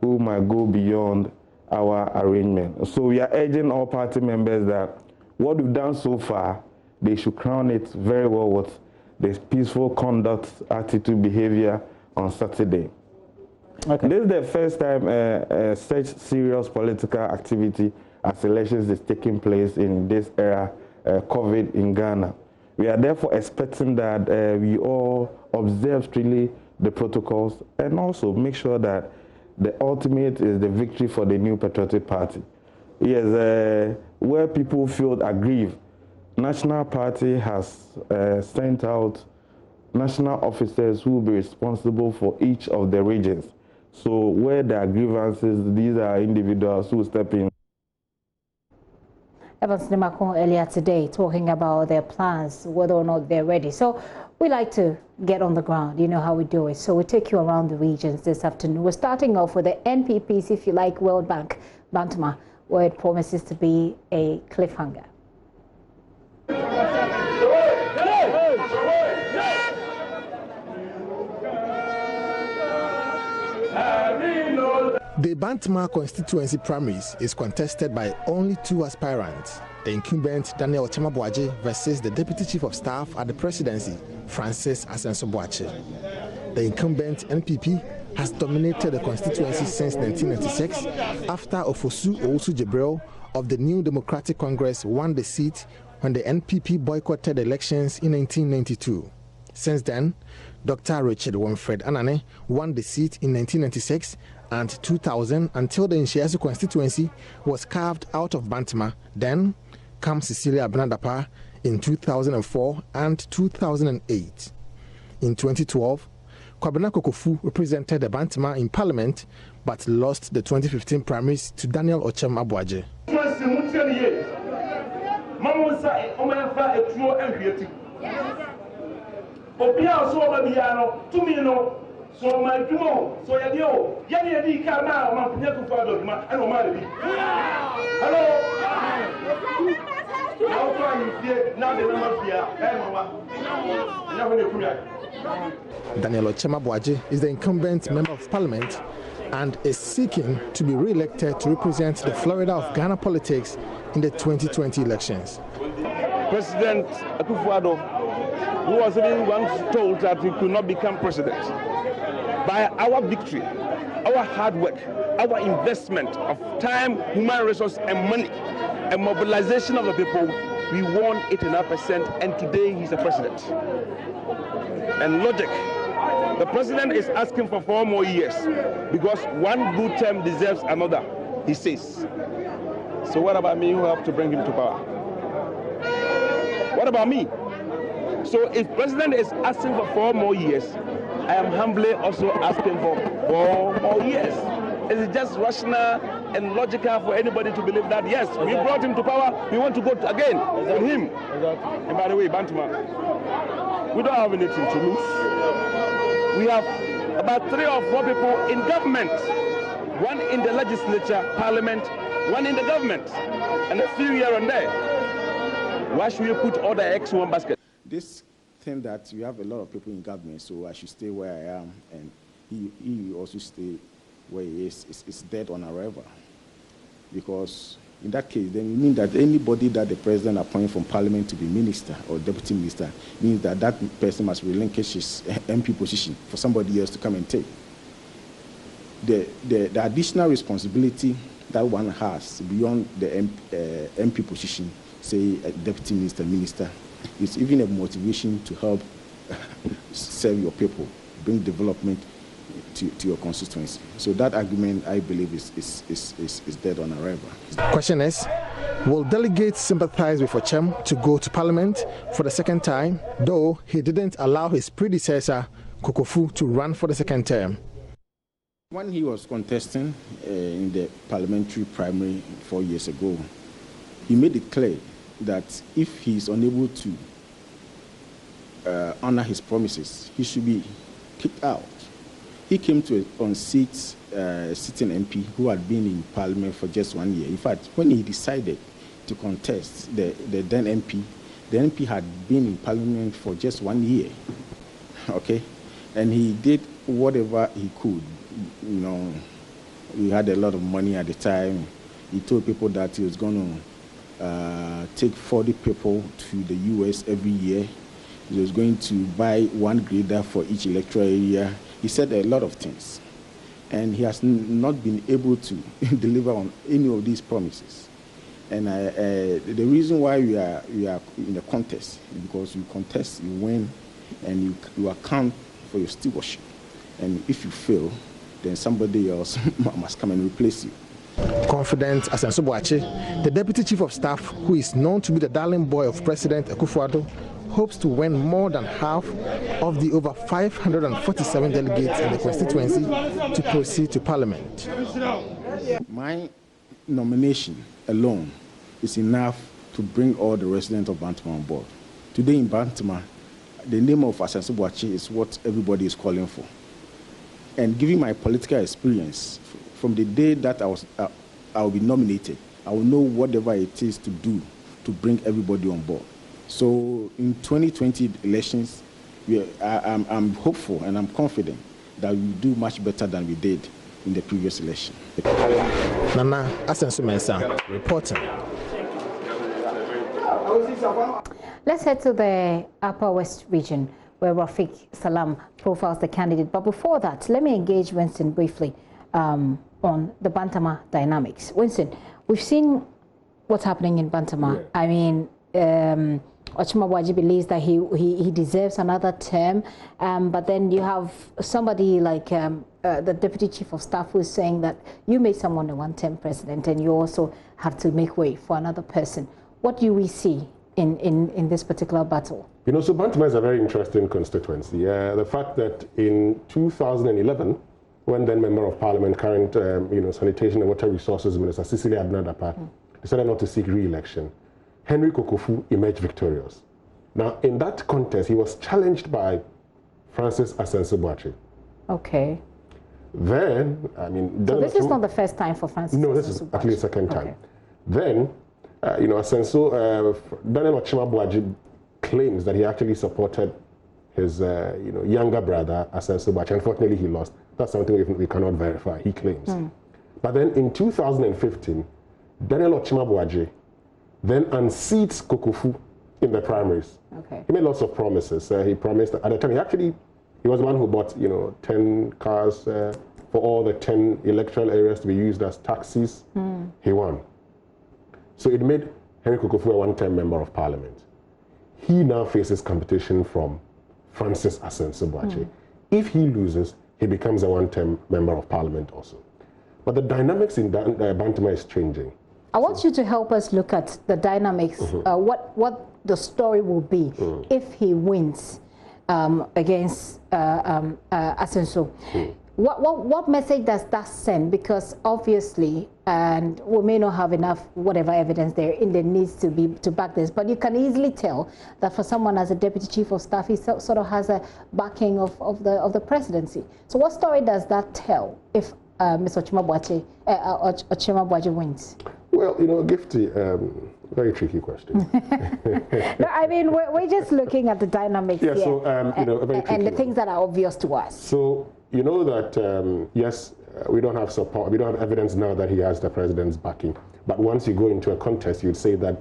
[SPEAKER 9] who might go beyond our arrangement. So we are urging all party members that what we've done so far, they should crown it very well with this peaceful conduct, attitude, behavior on Saturday. Okay. This is the first time such serious political activity as elections is taking place in this era, COVID in Ghana. We are therefore expecting that we all observe strictly the protocols and also make sure that the ultimate is the victory for the New Patriotic Party. Yes, where people feel aggrieved National Party has sent out national officers who will be responsible for each of the regions. So where there are grievances, these are individuals who step in.
[SPEAKER 1] Evans Nimakon earlier today talking about their plans, whether or not they're ready. So we like to get on the ground, you know how we do it. So we take you around the regions this afternoon. We're starting off with the NPP's, if you like, World Bank Bantama, where it promises to be a cliffhanger.
[SPEAKER 10] The Bantama constituency primaries is contested by only two aspirants, the incumbent Daniel Ochemabuaje versus the Deputy Chief of Staff at the Presidency, Francis Asenso-Boakye. The incumbent NPP has dominated the constituency since 1996 after Ofosu Owusu-Jibril of the New Democratic Congress won the seat when the NPP boycotted elections in 1992. Since then, Dr. Richard Womfred Anane won the seat in 1996 and 2000 until the Nshiasu constituency was carved out of Bantama. Then comes Cecilia Abnadapa in 2004 and 2008. In 2012, Kwabena Kokofu represented the Bantama in Parliament but lost the 2015 primaries to Daniel Ochemabuaje.
[SPEAKER 11] So my dumo, so yadio, yadi kama mapunya kufado ma ano mali. Hello. Now try here, now the number here.
[SPEAKER 10] Daniel Ochemabuaje is the incumbent member of parliament and is seeking to be re-elected to represent the Florida of Ghana politics in the 2020 elections.
[SPEAKER 11] President Akufo-Addo, who was even once told that he could not become president. By our victory, our hard work, our investment of time, human resource, and money, and mobilization of the people, we won 89%, and today he's the president. And logic, the president is asking for 4 more years because one good term deserves another, he says. So what about me who have to bring him to power? What about me? So if president is asking for 4 more years, I am humbly also asking for 4 more years. Is it just rational and logical for anybody to believe that, yes, we brought him to power, we want to go again with him? And by the way, Bantama, we don't have anything to lose. We have about 3 or 4 people in government, 1 in the legislature, parliament, 1 in the government, and a few here and there. Why should we put all the eggs in one basket?
[SPEAKER 12] This thing that we have a lot of people in government, so I should stay where I am, and he also stay where he is. It's dead on arrival. Because in that case, then it means that anybody that the president appoints from parliament to be minister or deputy minister means that that person must relinquish his MP position for somebody else to come and take. The additional responsibility that one has beyond the MP position, say a deputy minister, it's even a motivation to help serve your people, bring development to your constituency. So that argument, I believe, is dead on arrival.
[SPEAKER 10] The question is, will delegates sympathize with Ochem to go to parliament for the 2nd time, though he didn't allow his predecessor, Kokofu, to run for the 2nd term?
[SPEAKER 12] When he was contesting in the parliamentary primary 4 years ago, he made it clear that if he is unable to honor his promises, he should be kicked out. He came to on seats, sitting MP who had been in parliament for just 1 year. In fact, when he decided to contest, the then MP, the MP had been in parliament for just 1 year, okay? And he did whatever he could. You know, he had a lot of money at the time. He told people that he was going to take 40 people to the US every year. He was going to buy 1 grader for each electoral area. He said a lot of things. And he has not been able to deliver on any of these promises. And the reason why we are in the contest is because you contest, you win, and you account for your stewardship. And if you fail, then somebody else must come and replace you.
[SPEAKER 10] Confident Asenso Boakye, the Deputy Chief of Staff, who is known to be the darling boy of President Akufo-Addo, hopes to win more than half of the over 547 delegates in the constituency to proceed to Parliament.
[SPEAKER 12] My nomination alone is enough to bring all the residents of Bantama on board. Today in Bantama, the name of Asenso Boakye is what everybody is calling for. And given my political experience, from the day that I will be nominated, I will know whatever it is to do to bring everybody on board. So in 2020 elections, I'm hopeful and I'm confident that we will do much better than we did in the previous election.
[SPEAKER 10] Nana Asenso Mensah reporting.
[SPEAKER 1] Let's head to the Upper West region where Rafiq Salam profiles the candidate. But before that, let me engage Winston briefly on the Bantama dynamics. Winston, we've seen what's happening in Bantama. Yeah. I mean, Ochima Boakye believes that he deserves another term, but then you have somebody like the Deputy Chief of Staff who is saying that you made someone a one-term president and you also have to make way for another person. What do we see in this particular battle?
[SPEAKER 13] You know, so Bantama is a very interesting constituency. The fact that in 2011, when then Member of Parliament, current Sanitation and Water Resources Minister Cecilia Abnadapa decided not to seek re-election, Henry Kokofu emerged victorious. Now, in that contest, he was challenged by Francis Asenso Boakye.
[SPEAKER 1] Okay.
[SPEAKER 13] Then, I mean...
[SPEAKER 1] So this is not the first time for Francis
[SPEAKER 13] No, this is at least the second time. Okay. Then, Daniel Ochima Boakye claims that he actually supported his younger brother, Asenso Boakye. Unfortunately, he lost. That's something we cannot verify, he claims. But then in 2015, Daniel Ochima Boakye then unseats Kokofu in the primaries. Okay. He made lots of promises. He promised at the time, he was the one who bought 10 cars for all the 10 electoral areas to be used as taxis. He won. So it made Henry Kokofu a one-term member of Parliament. He now faces competition from Francis Asenso Boakye. If he loses, he becomes a one-term member of Parliament also. But the dynamics in Bantama is changing.
[SPEAKER 1] I want you to help us look at the dynamics, what the story will be if he wins against Asenso. What message does that send? Because obviously, and we may not have enough whatever evidence there needs to be to back this, but you can easily tell that for someone as a Deputy Chief of Staff, he sort of has a backing of the presidency. So what story does that tell if Mr. Ochima Boakye wins?
[SPEAKER 13] Well, Gifty, very tricky question.
[SPEAKER 1] No, I mean, we're just looking at the dynamics here,
[SPEAKER 13] so, very tricky
[SPEAKER 1] and the things that are obvious to us.
[SPEAKER 13] So, you know that, yes, we don't have support, we don't have evidence now that he has the president's backing. But once you go into a contest, you'd say that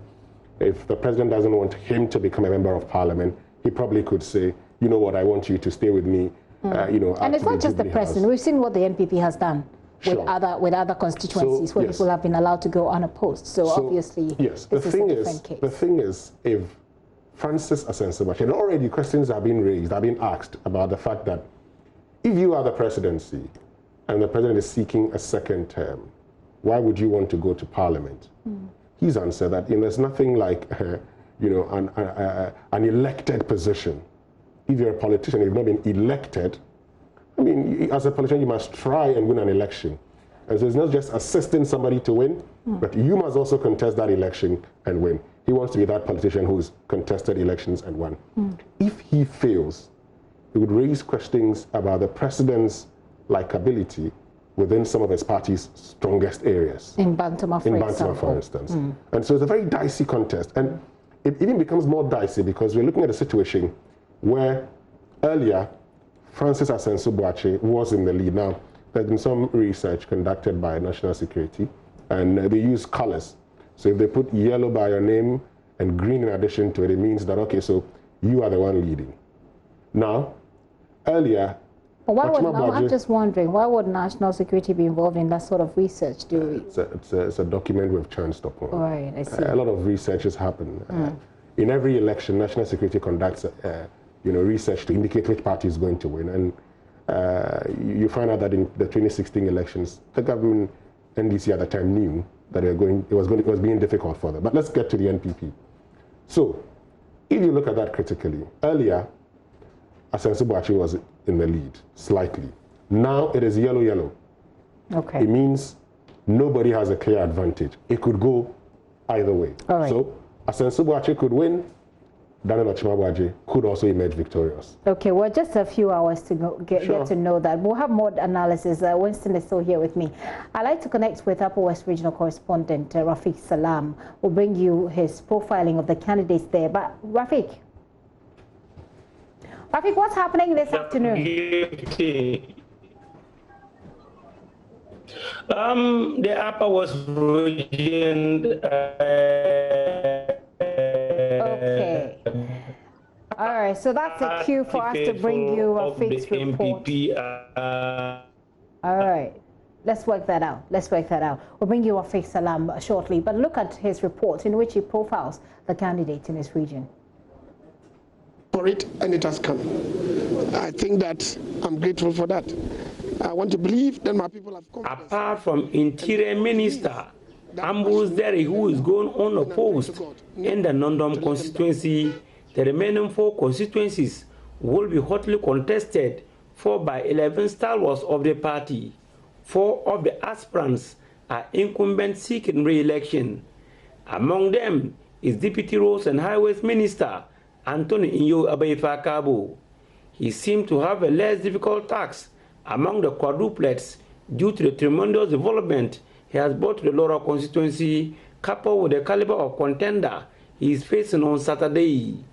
[SPEAKER 13] if the president doesn't want him to become a member of Parliament, he probably could say, you know what, I want you to stay with me,
[SPEAKER 1] And it's not just the president. We've seen what the NPP has done. With other constituencies where people have been allowed to go unopposed. So obviously,
[SPEAKER 13] yes,
[SPEAKER 1] this is a different case.
[SPEAKER 13] The thing is, if Francis Asenso Boakye, and already questions are being raised, are being asked about the fact that if you are the presidency and the president is seeking a second term, why would you want to go to Parliament? He's answered that there's nothing like an elected position. If you're a politician, you've not been elected. I mean, as a politician, you must try and win an election. And so it's not just assisting somebody to win, but you must also contest that election and win. He wants to be that politician who's contested elections and won. If he fails, it would raise questions about the president's likability within some of his party's strongest areas.
[SPEAKER 1] In Bantama,
[SPEAKER 13] for instance. And so it's a very dicey contest. And it even becomes more dicey because we're looking at a situation where earlier, Francis Asenso Boakye was in the lead. Now, there's been some research conducted by National Security, and they use colors. So if they put yellow by your name and green in addition to it, it means that, okay, so you are the one leading. Now, earlier...
[SPEAKER 1] But I'm just wondering, why would National Security be involved in that sort of research?
[SPEAKER 13] It's a document we've chanced upon.
[SPEAKER 1] Right, I see.
[SPEAKER 13] A lot of researches happen. In every election, National Security conducts research to indicate which party is going to win. And you find out that in the 2016 elections, the government NDC at the time knew that it was being difficult for them. But let's get to the NPP. So, if you look at that critically, earlier, Asensio Boachi was in the lead, slightly. Now it is yellow.
[SPEAKER 1] Okay.
[SPEAKER 13] It means nobody has a clear advantage. It could go either way.
[SPEAKER 1] All right.
[SPEAKER 13] So, Asensio Boachi could win, Daniel Ochimabwaje could also emerge victorious.
[SPEAKER 1] Okay, well, just a few hours to get to know that. We'll have more analysis. Winston is still here with me. I'd like to connect with Upper West Regional Correspondent Rafiq Salam. We'll bring you his profiling of the candidates there. But Rafiq, what's happening this afternoon?
[SPEAKER 14] The Upper West region.
[SPEAKER 1] Okay. All right, so that's a cue for us to bring you Rafiq's report. All right, let's work that out. We'll bring you Rafiq Salam shortly, but look at his report in which he profiles the candidates in his region.
[SPEAKER 15] For it, and it has come. I think that I'm grateful for that. I want to believe that my people have come.
[SPEAKER 14] Apart from Interior Minister Ambrose Derry, who is going unopposed in the Nondom constituency, the remaining 4 constituencies will be hotly contested, 4 by 11 stalwarts of the party. 4 of the aspirants are incumbents seeking re-election. Among them is Deputy Roads and Highways Minister Anthony Inyo Abayfa-Kabo. He seemed to have a less difficult task among the quadruplets due to the tremendous development he has brought to the Laura constituency, coupled with the caliber of contender he is facing on Saturday.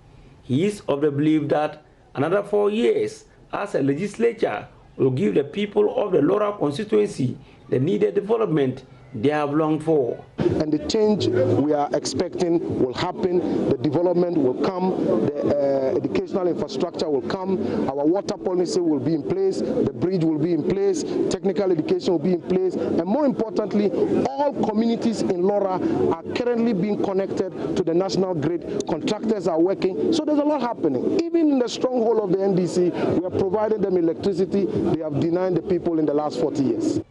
[SPEAKER 14] He is of the belief that another 4 years as a legislature will give the people of the Laura constituency the needed development they have longed for.
[SPEAKER 15] And the change we are expecting will happen, the development will come, the educational infrastructure will come, our water policy will be in place, the bridge will be in place, technical education will be in place, and more importantly, all communities in Laura are currently being connected to the national grid. Contractors are working, so there's a lot happening. Even in the stronghold of the NDC, we are providing them electricity they have denied the people in the last 40 years.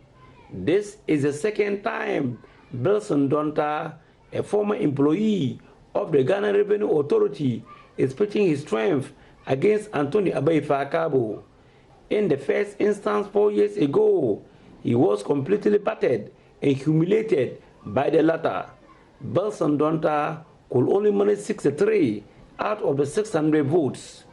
[SPEAKER 14] This is the second time Belson Donta, a former employee of the Ghana Revenue Authority, is pitching his strength against Anthony Abayfa-Kabo. In the first instance 4 years ago, he was completely battered and humiliated by the latter. Belson Donta could only manage 63 out of the 600 votes.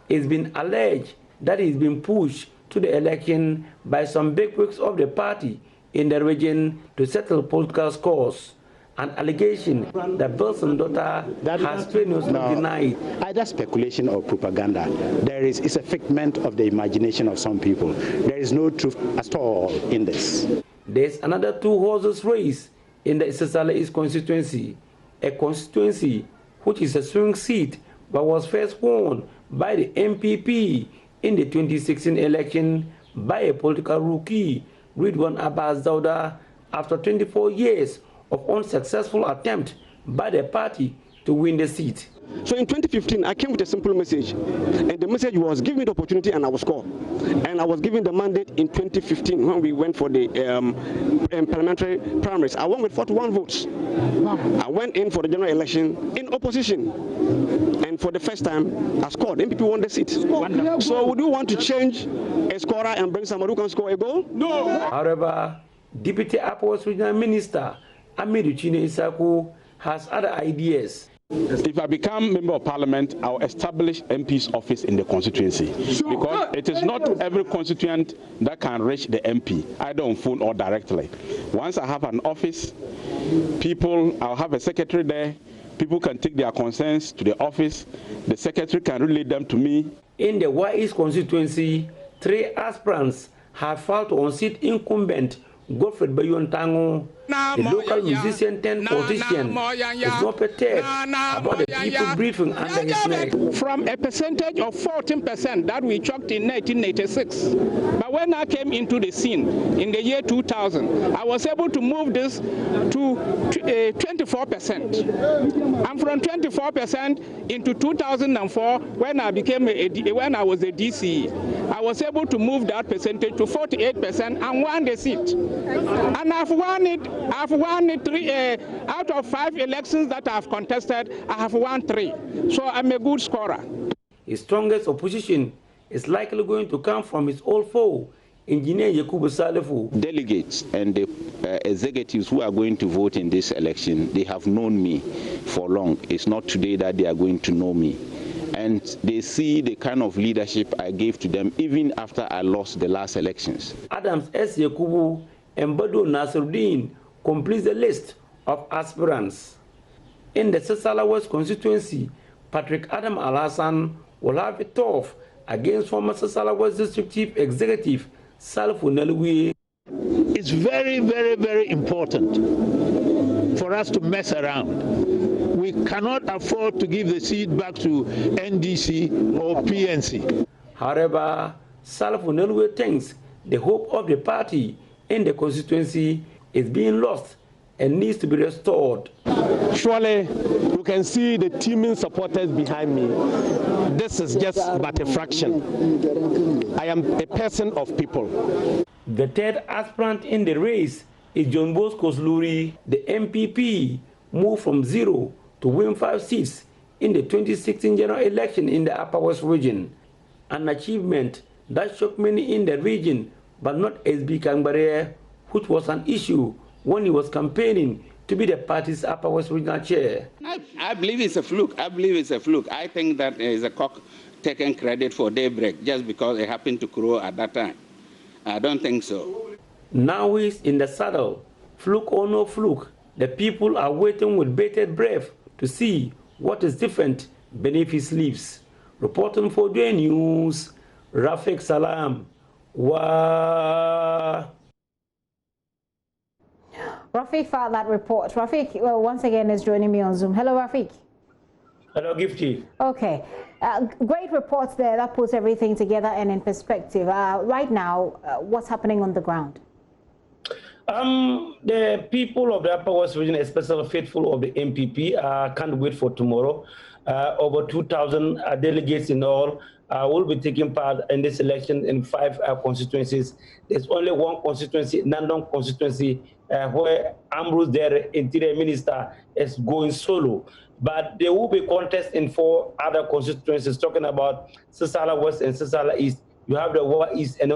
[SPEAKER 14] It's been alleged that he's been pushed to the election by some bigwigs of the party in the region to settle political scores. An allegation that Belson daughter has strenuously denied.
[SPEAKER 16] Either speculation or propaganda. It's a figment of the imagination of some people. There is no truth at all in this.
[SPEAKER 14] There's another 2 horses race in the Isesala East constituency, a constituency which is a swing seat but was first won by the MPP in the 2016 election by a political rookie, Ridwan Abbas Dauda, after 24 years of unsuccessful attempt by the party to win the seat.
[SPEAKER 15] So in 2015, I came with a simple message, and the message was give me the opportunity and I will score. And I was given the mandate in 2015 when we went for the parliamentary primaries. I won with 41 votes. I went in for the general election in opposition. And for the first time, I scored. MPP won the seat. So would you want to change a scorer and bring somebody who can score a goal? No.
[SPEAKER 14] However, Deputy Upper West Regional Minister Amidu Chine Isaku has other ideas.
[SPEAKER 11] If I become Member of Parliament, I'll establish MP's office in the constituency. Because it is not every constituent that can reach the MP, either on phone or directly. Once I have an office, I'll have a secretary there, people can take their concerns to the office, the secretary can relay them to me.
[SPEAKER 14] In the Wa East constituency, 3 aspirants have filed to unseat incumbent Godfred Bayontango. The local musician turned politician is not perturbed about the people breathing under his neck.
[SPEAKER 17] From a percentage of 14% that we chalked in 1986, but But when I came into the scene in the year 2000, I was able to move this to 24%. And from 24% into 2004, when I was a DCE, I was able to move that percentage to 48% and won the seat. And I've won it. I've won it out of 5 elections that I've contested. I have won 3. So I'm a good scorer.
[SPEAKER 14] His strongest opposition is likely going to come from his old foe, Engineer Yakubu Salifu.
[SPEAKER 18] Delegates and the executives who are going to vote in this election, they have known me for long. It's not today that they are going to know me. And they see the kind of leadership I gave to them even after I lost the last elections.
[SPEAKER 14] Adams S. Yakubu and Bado Nasruddin completes the list of aspirants. In the Sisala West constituency, Patrick Adam Alhassan will have it tough against former Sisala West District Chief Executive Salifu Nelwi.
[SPEAKER 19] It's very, very, very important for us to mess around. We cannot afford to give the seat back to NDC or PNC.
[SPEAKER 14] However, Salifu Nelwi thinks the hope of the party in the constituency is being lost and needs to be restored.
[SPEAKER 20] Surely, you can see the teeming supporters behind me. This is just but a fraction. I am a person of people.
[SPEAKER 14] The third aspirant in the race is John Bosco Sluri. The MPP moved from 0 to win 5 seats in the 2016 general election in the Upper West region, an achievement that shocked many in the region, but not SB Kangbare, which was an issue when he was campaigning to be the party's Upper West regional chair.
[SPEAKER 21] I believe it's a fluke. I think that is a cock taking credit for daybreak just because it happened to crow at that time. I don't think so.
[SPEAKER 14] Now he's in the saddle. Fluke or no fluke, the people are waiting with bated breath to see what is different beneath his leaves. Reporting for JoyNews, Rafiq Salam.
[SPEAKER 1] Rafiq filed that report. Rafiq, once again, is joining me on Zoom. Hello, Rafiq.
[SPEAKER 14] Hello, Gifty.
[SPEAKER 1] Okay. Great reports there. That puts everything together and in perspective. Right now, what's happening on the ground?
[SPEAKER 14] The people of the Upper West region, especially faithful of the MPP, can't wait for tomorrow. Over 2,000 delegates in all will be taking part in this election in 5 constituencies. There's only one constituency, Nandong constituency, where Ambrose, their interior minister, is going solo. But there will be contests in 4 other constituencies, talking about Sisala West and Sisala East. You have the Wa East and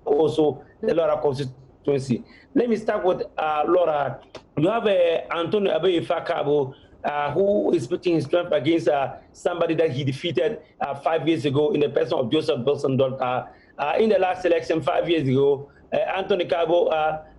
[SPEAKER 14] also the Laura constituency. Let me start with Laura. You have Antonio Abe Fakabo, who is putting his strength against somebody that he defeated 5 years ago in the person of Joseph Wilson Dolta. In the last election 5 years ago, Anthony Cabo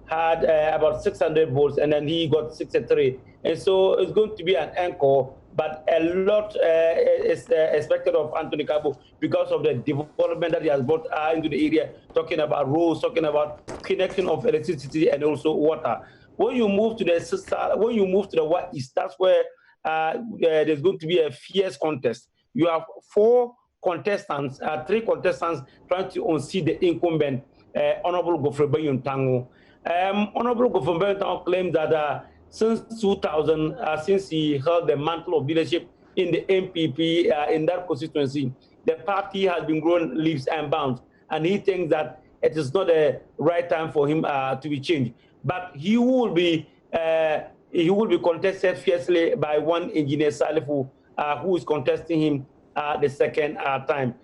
[SPEAKER 14] had about 600 votes, and then he got 63. And so it's going to be an encore, but a lot is expected of Anthony Cabo because of the development that he has brought into the area, talking about roads, talking about connection of electricity and also water. When you move to the West East, that's where there's going to be a fierce contest. You have 4 contestants, 3 contestants trying to unseat the incumbent, Honorable Gofrebe Yuntango. Honorable Gofrebe Yuntango claims that since 2000, since he held the mantle of leadership in the MPP in that constituency, the party has been growing leaps and bounds, and he thinks that it is not the right time for him to be changed. But he will be contested fiercely by one Engineer Salifu, who is contesting him the second time.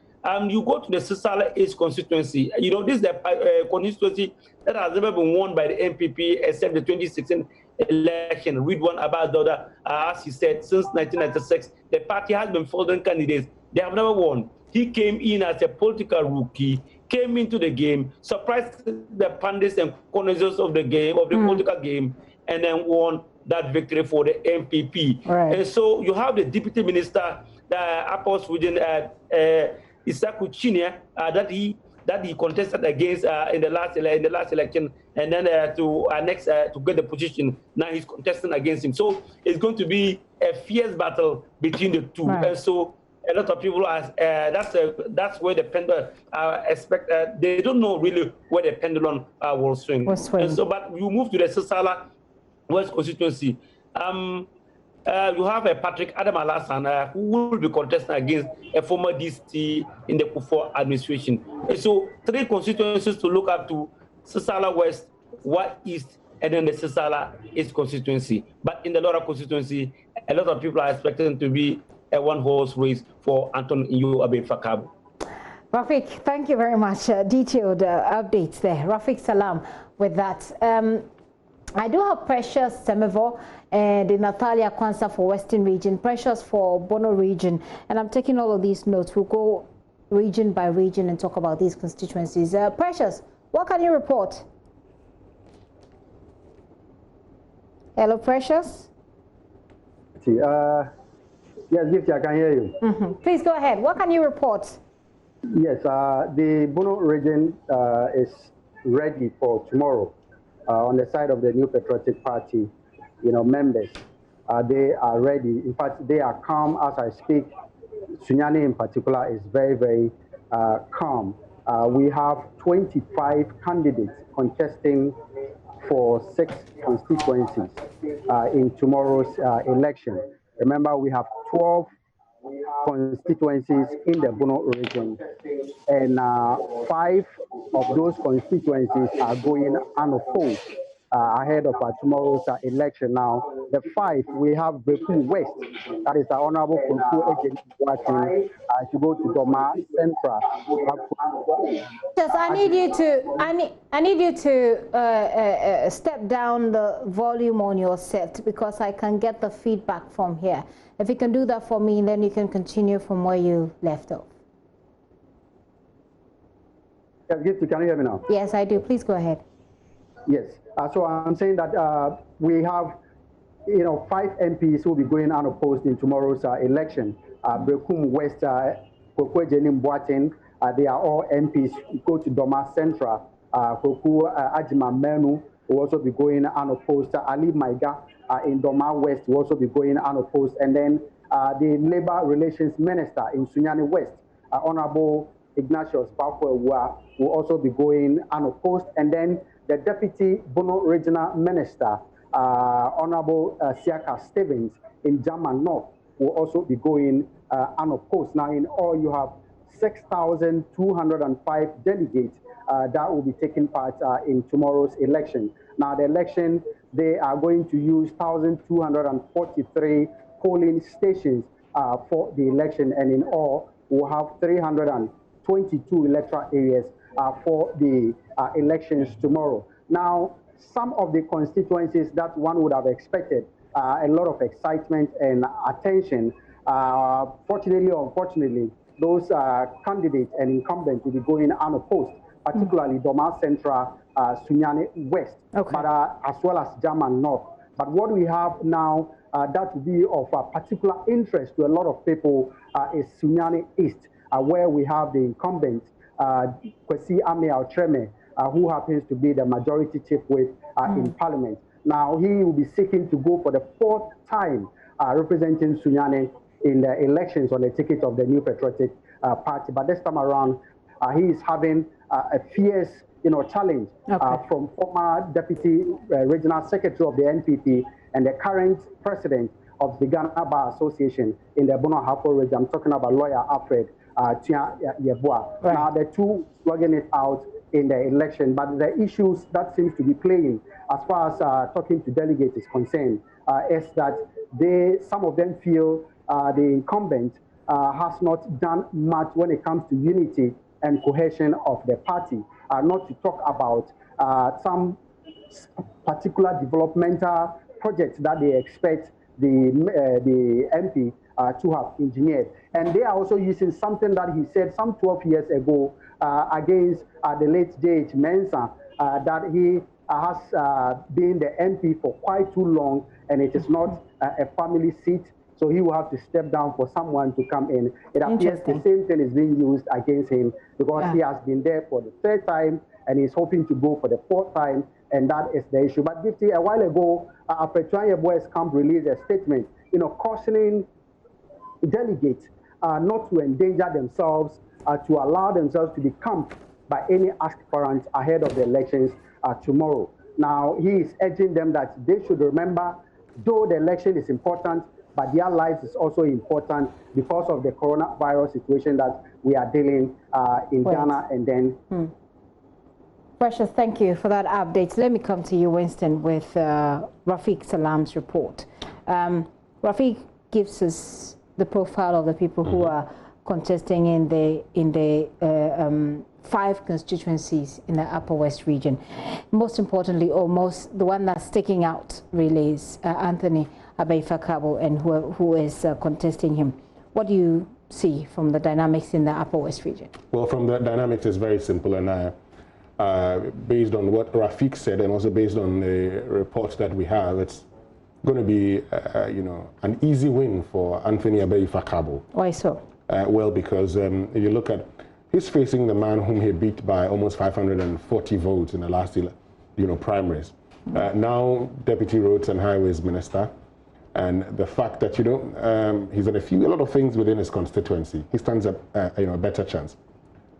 [SPEAKER 14] You go to the Sisala East constituency. You know, this is the constituency that has never been won by the MPP except the 2016 election. Read one about the other. As he said, since 1996, the party has been fielding candidates. They have never won. He came in as a political rookie, came into the game, surprised the pundits and connoisseurs of the game, of the political game, and then won that victory for the MPP.
[SPEAKER 1] Right.
[SPEAKER 14] And so you have the deputy minister, the Upper West region, Isaku Chinia, that he contested against in the last election, and then to get the position. Now he's contesting against him. So it's going to be a fierce battle between the two. Right. And so a lot of people are that's where the pendulum expect. They don't know really where the pendulum will swing. And so, but you move to the Sisala West constituency. You have a Patrick Adam Alassane who will be contesting against a former DCT in the Kufuor administration. And so 3 constituencies to look up to: Sisala West, Wa East, and then the Sisala East constituency. But in the Lora constituency, a lot of people are expecting to be a one-horse race for Anton Iyo Abe Fakabu.
[SPEAKER 1] Rafik, thank you very much. Detailed updates there. Rafik Salam with that. I do have Precious Semevo and Natalia Kwanza for Western region, Precious for Bono region, and I'm taking all of these notes. We'll go region by region and talk about these constituencies. Precious, what can you report? Hello, Precious.
[SPEAKER 4] Yes, Gifty, I can hear you.
[SPEAKER 1] Please go ahead. What can you report?
[SPEAKER 4] Yes, the Bono region is ready for tomorrow. On the side of the New Patriotic Party, members, they are ready. In fact, they are calm as I speak. Sunyani in particular is very, very calm. We have 25 candidates contesting for 6 constituencies in tomorrow's election. Remember, we have 12 constituencies in the Bono region, and 5 of those constituencies are going unopposed ahead of tomorrow's election. Now, the 5, we have Brekum West, that is the Honorable Kunfu Agent Watson, to go to Doma Central.
[SPEAKER 1] Yes, I need you to step down the volume on your set because I can get the feedback from here. If you can do that for me, then you can continue from where you left off.
[SPEAKER 4] Yes, Gifty, can you hear me now?
[SPEAKER 1] Yes, I do. Please go ahead.
[SPEAKER 4] Yes. So I'm saying that we have, 5 MPs who will be going unopposed in tomorrow's election. Brekum West, Kokwe Jenim Boatin, they are all MPs who go to Doma Central. Koku Ajima Menu will also be going unopposed. Ali Maiga in Doma West will also be going unopposed. And then the Labor Relations Minister in Sunyani West, Honorable Ignatius Bakwewa, will also be going unopposed. And then the Deputy Bono Regional Minister, Honorable Siaka Stevens in German North, will also be going unopposed. Now, in all, you have 6,205 delegates that will be taking part in tomorrow's election. Now, the election, they are going to use 1,243 polling stations for the election, and in all, we'll have 322 electoral areas for the elections tomorrow. Now, some of the constituencies that one would have expected a lot of excitement and attention, fortunately or unfortunately, those candidates and incumbents will be going unopposed, particularly Doma Central, Sunyani West, but as well as German North. But what we have now that will be of particular interest to a lot of people is Sunyani East, where we have the incumbent, Kwesi Ame Altreme, who happens to be the majority chief whip in Parliament. Now, he will be seeking to go for the 4th time representing Sunyani in the elections on the ticket of the New Patriotic Party. But this time around, he is having a fierce, challenge from former Deputy Regional Secretary of the NPP and the current President of the Ghana Bar Association in the Bono Ahafo region. I'm talking about lawyer Alfred Tia Yeboah. Now, the two slugging it out in the election, but the issues that seems to be playing as far as talking to delegates is concerned is that some of them feel the incumbent has not done much when it comes to unity and cohesion of the party, not to talk about some particular developmental projects that they expect the MP to have engineered. And they are also using something that he said some 12 years ago against the late J.H. Mensah, that he has been the MP for quite too long, and it is not a family seat, so he will have to step down for someone to come in. It appears the same thing is being used against him because he has been there for the 3rd time, and he's hoping to go for the 4th time, and that is the issue. But Gifty, a while ago, Alfred Tia Yeboah's camp released a statement, cautioning delegates not to endanger themselves, to allow themselves to be camped by any aspirants ahead of the elections tomorrow. Now, he is urging them that they should remember, though the election is important, but their lives is also important because of the coronavirus situation that we are dealing in Ghana and then.
[SPEAKER 1] Precious, thank you for that update. Let me come to you, Winston, with Rafiq Salam's report. Rafiq gives us the profile of the people who are contesting in the 5 constituencies in the Upper West region. Most importantly, the one that's sticking out really is Anthony Abai-Fakabo, and who is contesting him. What do you see from the dynamics in the Upper West region? Well, from the dynamics, it's very simple, and based on what Rafiq said, and also based on the reports that we have, it's going to be, an easy win for Anthony Abai-Fakabo. Why so? Well, because if you look at, he's facing the man whom he beat by almost 540 votes in the last, primaries. Now, Deputy Roads and Highways Minister, and the fact that, he's done a lot of things within his constituency. He stands a better chance.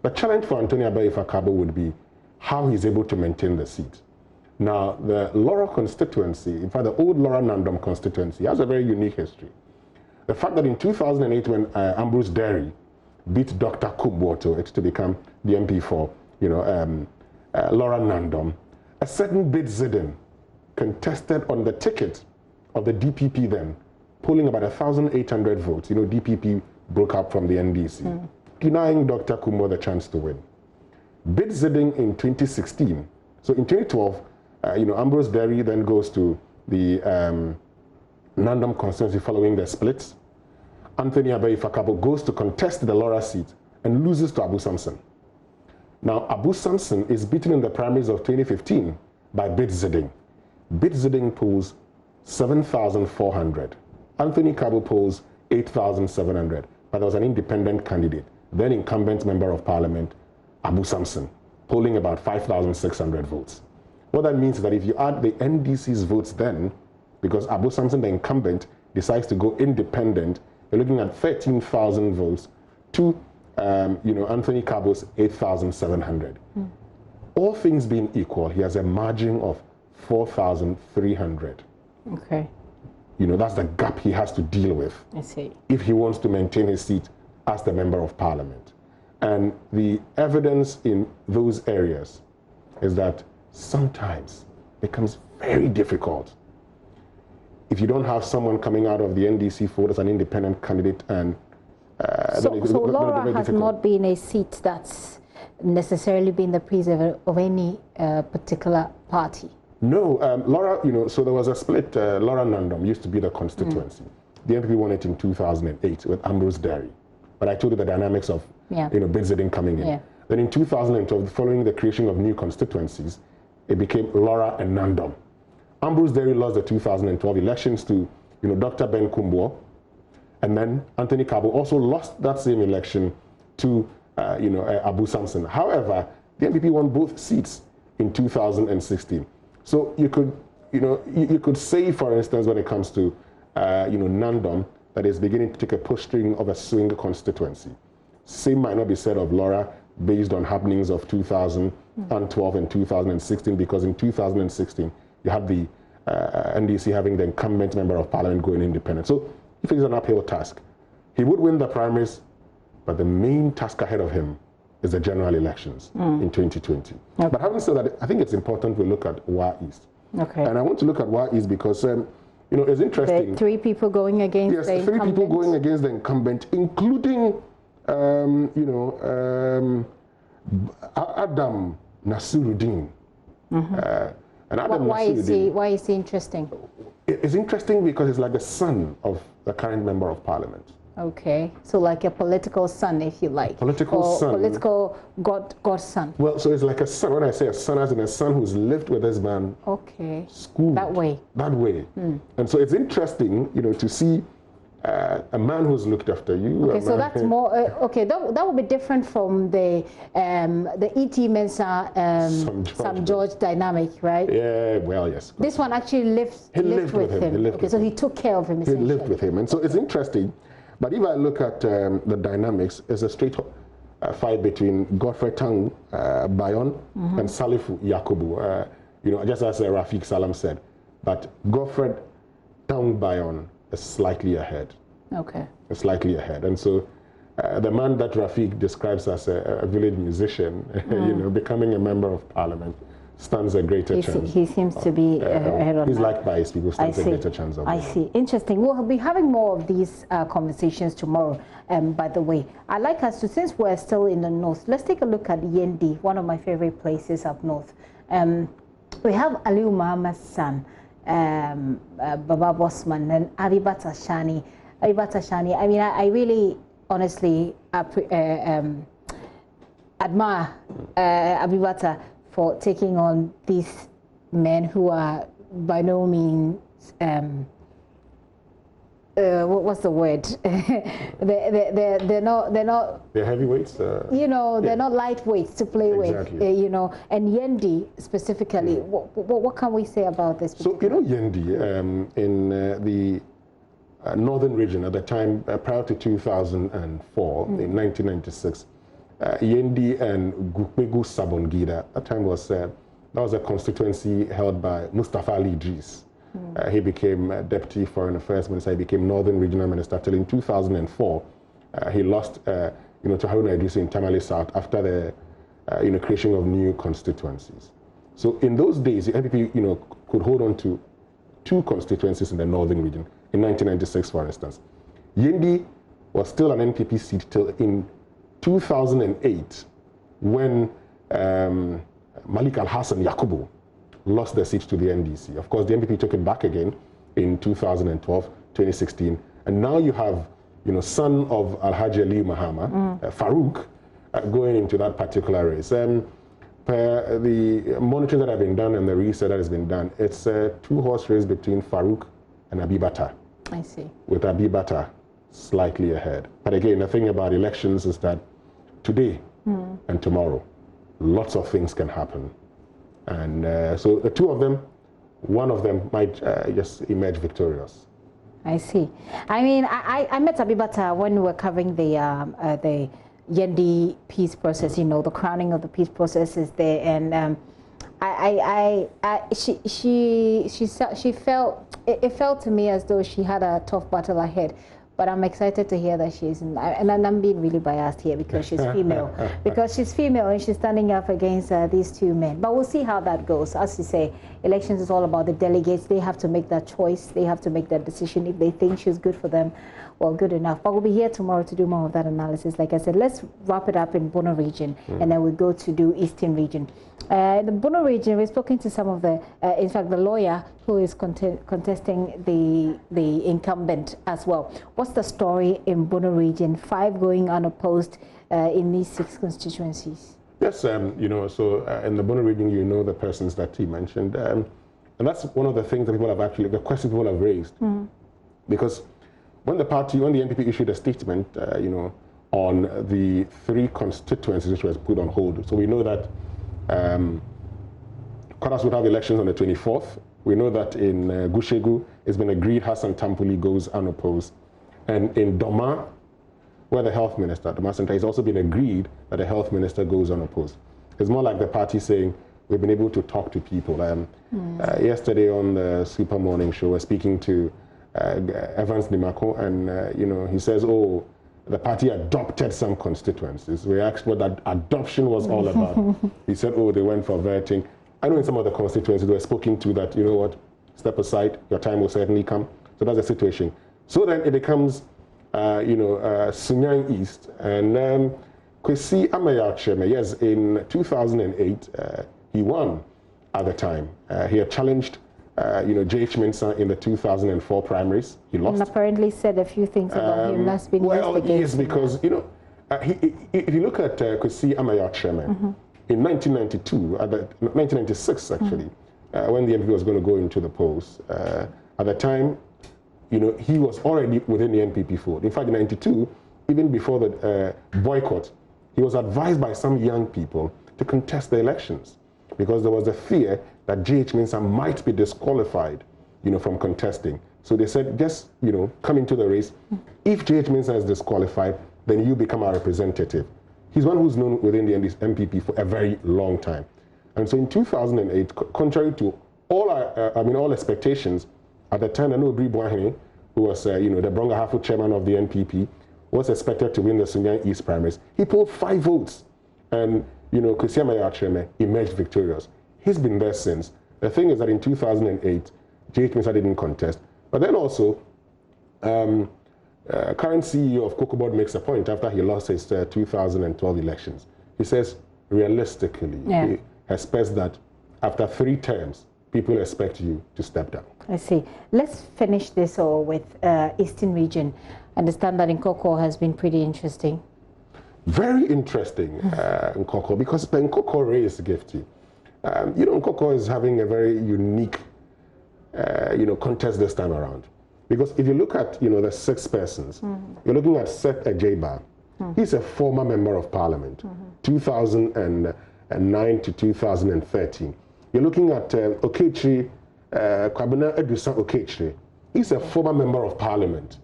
[SPEAKER 1] The challenge for Anthony Abai-Fakabo would be how he's able to maintain the seat. Now, the Laura constituency, in fact, the old Laura Nandom constituency, has a very unique history. The fact that in 2008, when Ambrose Derry beat Dr. Kumboto to become the MP for, Laura Nandom, a certain Bid Zidin contested on the ticket of the DPP then, polling about 1,800 votes. DPP broke up from the NDC, denying Dr. Kumbo the chance to win. Bid Zidin in 2016, so in 2012, Ambrose Derry then goes to the Nandom constituency following the splits. Anthony Abai-Fakabo goes to contest the Laura seat and loses to Abu Samson. Now, Abu Samson is beaten in the primaries of 2015 by Bid Zidin. Bid Zidin polls 7,400. Anthony Kabo polls 8,700. But there was an independent candidate, then incumbent member of parliament, Abu Samson, polling about 5,600 votes. What that means is that if you add the NDC's votes then, because Abu Samson, the incumbent, decides to go independent, you're looking at 13,000 votes to, Anthony Kabo's 8,700. All things being equal, he has a margin of 4,300. Okay. That's the gap he has to deal with. I see. If he wants to maintain his seat as the member of parliament. And the evidence in those areas is that sometimes it becomes very difficult if you don't have someone coming out of the NDC fold as an independent candidate. And so Laura has not been a seat that's necessarily been the preserve of any particular party. No, Laura, so there was a split. Laura Nandom used to be the constituency. The NPP won it in 2008 with Ambrose Derry. But I told you the dynamics of, Bid Zidin coming in. Then in 2012, following the creation of new constituencies, it became Laura and Nandom. Ambrose Derry lost the 2012 elections to, Dr. Ben Kumbo. And then Anthony Kabo also lost that same election to, Abu Samson. However, the NPP won both seats in 2016. So you could, you could say, for instance, when it comes to, Nandom, that is beginning to take a posturing of a swing constituency. Same might not be said of Laura based on happenings of 2012 and 2016, because in 2016, you had the NDC having the incumbent member of parliament going independent. So if it's an uphill task, he would win the primaries, but the main task ahead of him is the general elections in 2020. Okay. But having said that, I think it's important we look at Wa East. Okay. And I want to look at Wa East because, it's interesting. The 3 people going against the incumbent. Yes, 3 people going against the incumbent, including, Adam Nasiruddin. And Adam Nasiruddin. Why is he interesting? It's interesting because he's like the son of the current member of parliament. Okay, so like a political son, if you like. Political son. Political godson. Well, so it's like a son. When I say a son, as in a son who's lived with this man. Okay. Schooled. That way. That way. And so it's interesting, to see a man who's looked after you. Okay, so that's more. Okay, that would be different from the E.T. Mensah Sam George dynamic, right? Yeah. Well, yes. This one actually lived with him. Okay, so he took care of him. He lived with him, and so it's interesting.
[SPEAKER 13] But if I look at the dynamics, it's a straight fight between Godfrey Tang Bayon and Salifu Yakubu. You know, just as Rafiq Salam said, but Godfrey Tang Bayon is slightly ahead.
[SPEAKER 1] Okay.
[SPEAKER 13] Slightly ahead. And so the man that Rafiq describes as a village musician, you know, becoming a member of parliament stands a greater chance.
[SPEAKER 1] He seems to be ahead of
[SPEAKER 13] He's
[SPEAKER 1] that.
[SPEAKER 13] liked by his people, stands a greater chance of
[SPEAKER 1] I see. Interesting. We'll be having more of these conversations tomorrow, by the way. I'd like us to, since we're still in the north, let's take a look at Yendi, one of my favorite places up north. We have Aliu Mahama's son, Baba Bosman, and Abibata Shani. I mean, I really, honestly, admire Abibata for taking on these men who are by no means, what's the word? they're not.
[SPEAKER 13] They're heavyweights.
[SPEAKER 1] You know, they're not lightweights to play with. You know, and Yendi specifically. What can we say about this?
[SPEAKER 13] So you know, Yendi in the northern region at the time prior to 2004, in 1996. Yendi and Gukpegu Sabongida, at that time that was a constituency held by Mustafa Ali Idris. He became Deputy Foreign Affairs Minister, he became Northern Regional Minister till in 2004. He lost to Haruna Idris in Tamale South after the creation of new constituencies. So in those days, the NPP could hold on to 2 constituencies in the Northern region, in 1996 for instance. Yendi was still an NPP seat till in 2008, when Malik Al-Hassan Yakubu lost the seat to the NDC. Of course, the NPP took it back again in 2012, 2016, and now you have, son of Alhaji Ali Mahama, Farouk, going into that particular race. The monitoring that has been done and the research that has been done, it's a 2-horse race between Farouk and Abibata.
[SPEAKER 1] I see.
[SPEAKER 13] With Abibata slightly ahead. But again, the thing about elections is that today and tomorrow, lots of things can happen. And so the 2 of them, one of them might just emerge victorious.
[SPEAKER 1] I see. I mean, I met Abibata when we were covering the Yendi peace process, the crowning of the peace process is there. And she felt, it felt to me as though she had a tough battle ahead. But I'm excited to hear that she's, and I'm being really biased here because she's female. Because she's female and she's standing up against these 2 men. But we'll see how that goes. As you say, elections is all about the delegates. They have to make that choice. They have to make that decision. If they think she's good for them, well, good enough. But we'll be here tomorrow to do more of that analysis. Like I said, let's wrap it up in Bono region, and then we'll go to do Eastern region. In the Bono region, we've spoken to some of the, in fact, the lawyer who is contesting the incumbent as well. What's the story in Bono region? 5 going unopposed in these 6 constituencies.
[SPEAKER 13] Yes, so in the Bono region, the persons that he mentioned, and that's one of the things that people have the questions people have raised, because when the NPP issued a statement, on the 3 constituencies which was put on hold, so we know that Kwaras would have elections on the 24th. We know that in Gushegu, it's been agreed Hassan Tampuli goes unopposed. And in Doma, where the health minister, Doma Center, it's also been agreed that the health minister goes unopposed. It's more like the party saying, we've been able to talk to people. Yesterday on the Super Morning Show, we're speaking to Evans Nimako, and he says, oh, the party adopted some constituencies. We asked what that adoption was all about. He said, oh, they went for vetting. I know in some of the constituencies we were spoken to that, step aside, your time will certainly come. So that's the situation. So then it becomes, Sunyang East, and Kwesi Amayacheme, yes, in 2008, he won at the time. He had challenged J.H. Mensah in the 2004 primaries. He lost. And
[SPEAKER 1] apparently said a few things about him that's been investigated.
[SPEAKER 13] Yes, because, if you look at Kwesi Amayacheme, in 1992, 1996 actually, when the NPP was going to go into the polls, at the time, he was already within the NPP fold. In fact, in 92, even before the boycott, he was advised by some young people to contest the elections because there was a fear that J.H. Mensah might be disqualified, from contesting. So they said, just, come into the race. If J.H. Mensah is disqualified, then you become our representative. He's one who's known within the MPP for a very long time. And so in 2008, contrary to all expectations, at the time, Anobri Bwahine, who was, the Bronga Hafu chairman of the NPP, was expected to win the Sunyang East primaries. He polled 5 votes. And, Kwesi Ameyar emerged victorious. He's been there since. The thing is that in 2008, J.H. Mensah didn't contest. But then also, current CEO of Cocoa Board makes a point after he lost his 2012 elections. He says, realistically, he expects that after 3 terms, people expect you to step down.
[SPEAKER 1] I see. Let's finish this all with Eastern region. I understand that Nkoko has been pretty interesting.
[SPEAKER 13] Very interesting, Nkoko, because the Nkoko race gift you. Nkoko is having a very unique, contest this time around. Because if you look at, the 6 persons, you're looking at Seth Ejeba. He's a former member of parliament, 2009 to 2013. You're looking at Okechiri, Kwabena Edusa Okechiri. He's a former member of parliament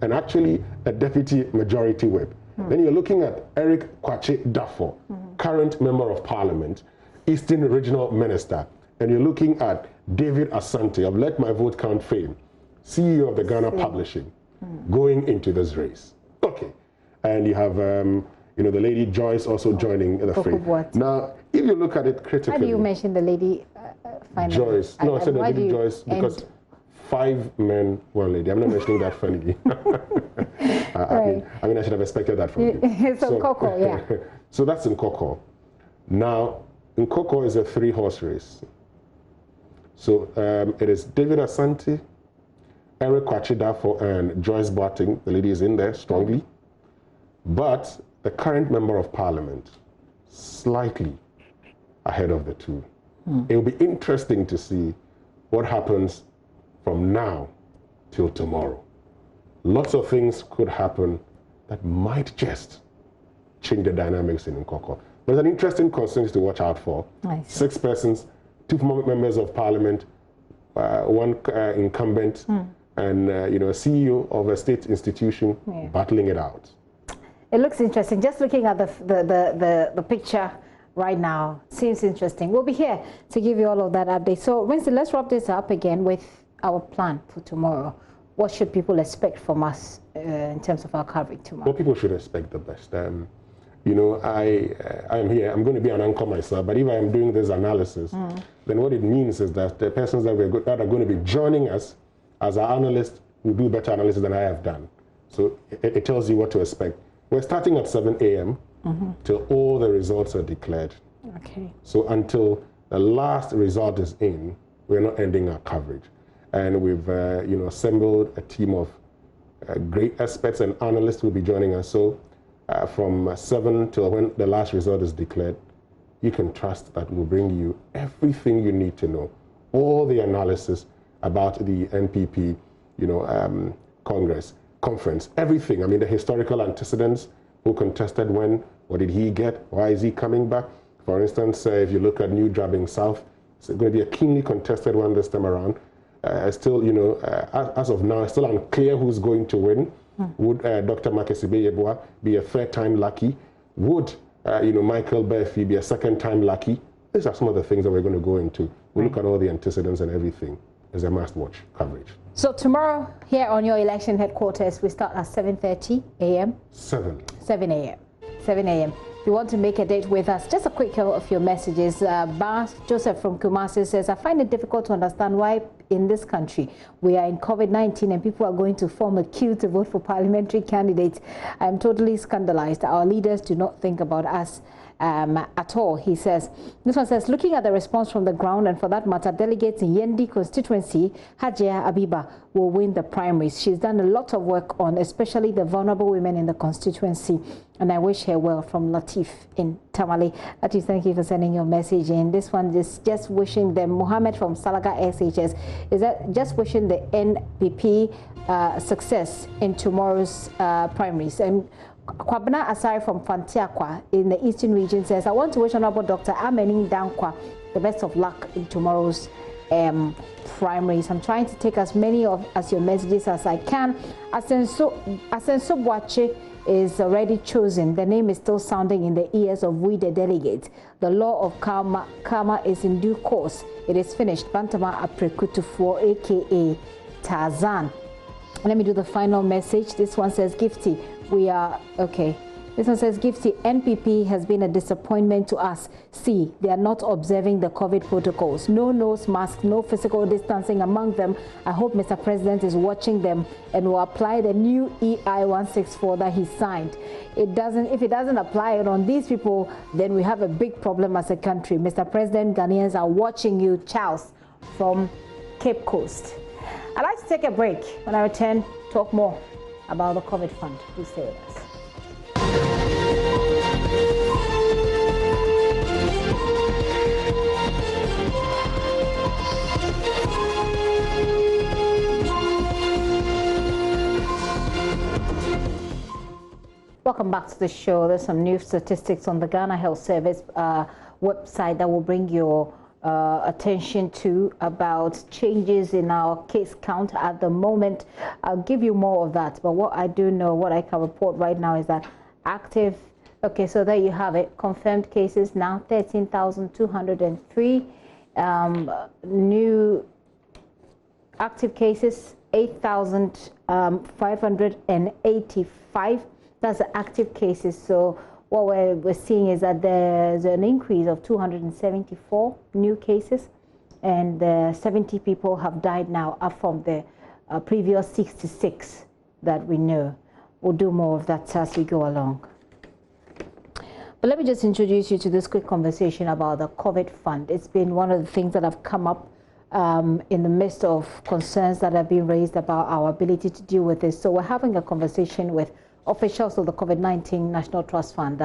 [SPEAKER 13] and actually a deputy majority whip. Then you're looking at Eric Kwache Dafo, current member of parliament, Eastern Regional Minister. And you're looking at David Asante of Let My Vote Count fame, CEO of the Ghana Publishing, going into this race. Okay. And you have, the lady Joyce also joining the fray. Now, if you look at it critically... Why
[SPEAKER 1] do you mention the lady finally?
[SPEAKER 13] Joyce. No, I said the lady Joyce because 5 men, 1 lady. I'm not mentioning that funny. I mean, I should have expected that from you.
[SPEAKER 1] So Nkoko, yeah.
[SPEAKER 13] So that's Nkoko. Now, Nkoko is a 3-horse race. So it is David Asante, Eric Kwache Dafo, and Joyce Boateng. The lady is in there strongly. But the current member of parliament, slightly ahead of the 2. It will be interesting to see what happens from now till tomorrow. Lots of things could happen that might just change the dynamics in Nkoko. There's an interesting constituency to watch out for. 6 persons, 2 former members of parliament, 1 incumbent, and a CEO of a state institution battling it out.
[SPEAKER 1] It looks interesting. Just looking at the picture right now, seems interesting. We'll be here to give you all of that update. So, Winston, let's wrap this up again with our plan for tomorrow. What should people expect from us in terms of our coverage tomorrow?
[SPEAKER 13] Well, people should expect the best. I am here. I'm going to be an anchor myself, but if I am doing this analysis, then what it means is that the persons that are going to be joining us as our analysts will do better analysis than I have done. So it tells you what to expect. We're starting at 7 a.m. Till all the results are declared.
[SPEAKER 1] Okay.
[SPEAKER 13] So until the last result is in, we're not ending our coverage. And we've assembled a team of great experts and analysts who will be joining us. So from 7 till when the last result is declared, you can trust that we'll bring you everything you need to know, all the analysis about the NPP, conference, everything. I mean, the historical antecedents, who contested when, what did he get, why is he coming back? For instance, if you look at New Drabbing South, it's going to be a keenly contested one this time around. Still, as of now, it's still unclear who's going to win. Would Dr. Makesibe Yeboah be a 3rd-time lucky? Would, Michael Berfi be a 2nd-time lucky? These are some of the things that we're going to go into. We'll look at all the antecedents and everything. It's a must-watch coverage.
[SPEAKER 1] So tomorrow, here on your election headquarters, we start at 7:30 a.m.
[SPEAKER 13] 7
[SPEAKER 1] a.m. 7 a.m. If you want to make a date with us, just a quick of your messages. Bas Joseph from Kumasi says, I find it difficult to understand why in this country we are in COVID-19 and people are going to form a queue to vote for parliamentary candidates. I am totally scandalized. Our leaders do not think about us at all, he says. This one says, looking at the response from the ground, and for that matter, delegates in Yendi constituency, Hajia Abiba will win the primaries. She's done a lot of work on especially the vulnerable women in the constituency, and I wish her well, from Latif in Tamale. Latif, thank you for sending your message in. This one is just wishing them, Mohammed from Salaga SHS, is that just wishing the NPP success in tomorrow's primaries. And Kwabena Asari from Fantiakwa in the Eastern region says, I want to wish Honorable Dr. Amening Dankwa the best of luck in tomorrow's primaries. I'm trying to take as many as your messages as I can. Asenso Boache is already chosen. The name is still sounding in the ears of we the delegates. The law of karma is in due course. It is finished. Bantama Aprekutufuo, aka Tarzan. Let me do the final message. This one says, Gifty, we are okay. This one says, Gifty, NPP has been a disappointment to us. See, they are not observing the COVID protocols. No nose mask, no physical distancing among them. I hope Mr. President is watching them and will apply the new EI 164 that he signed. If it doesn't apply it on these people, then we have a big problem as a country. Mr. President, Ghanaians are watching you. Charles from Cape Coast. I'd like to take a break. When I return, talk more about the COVID fund. Please stay with us. Welcome back to the show. There's some new statistics on the Ghana Health Service website that will bring your attention to about changes in our case count at the moment. I'll give you more of that, but what I do know, what I can report right now is that active, okay, so there you have it, confirmed cases now 13,203, new active cases 8,585. That's the active cases. So what we're seeing is that there's an increase of 274 new cases, and 70 people have died now, up from the previous 66 that we know. We'll do more of that as we go along. But let me just introduce you to this quick conversation about the COVID fund. It's been one of the things that have come up in the midst of concerns that have been raised about our ability to deal with this. So we're having a conversation with officials of the COVID-19 National Trust Fund.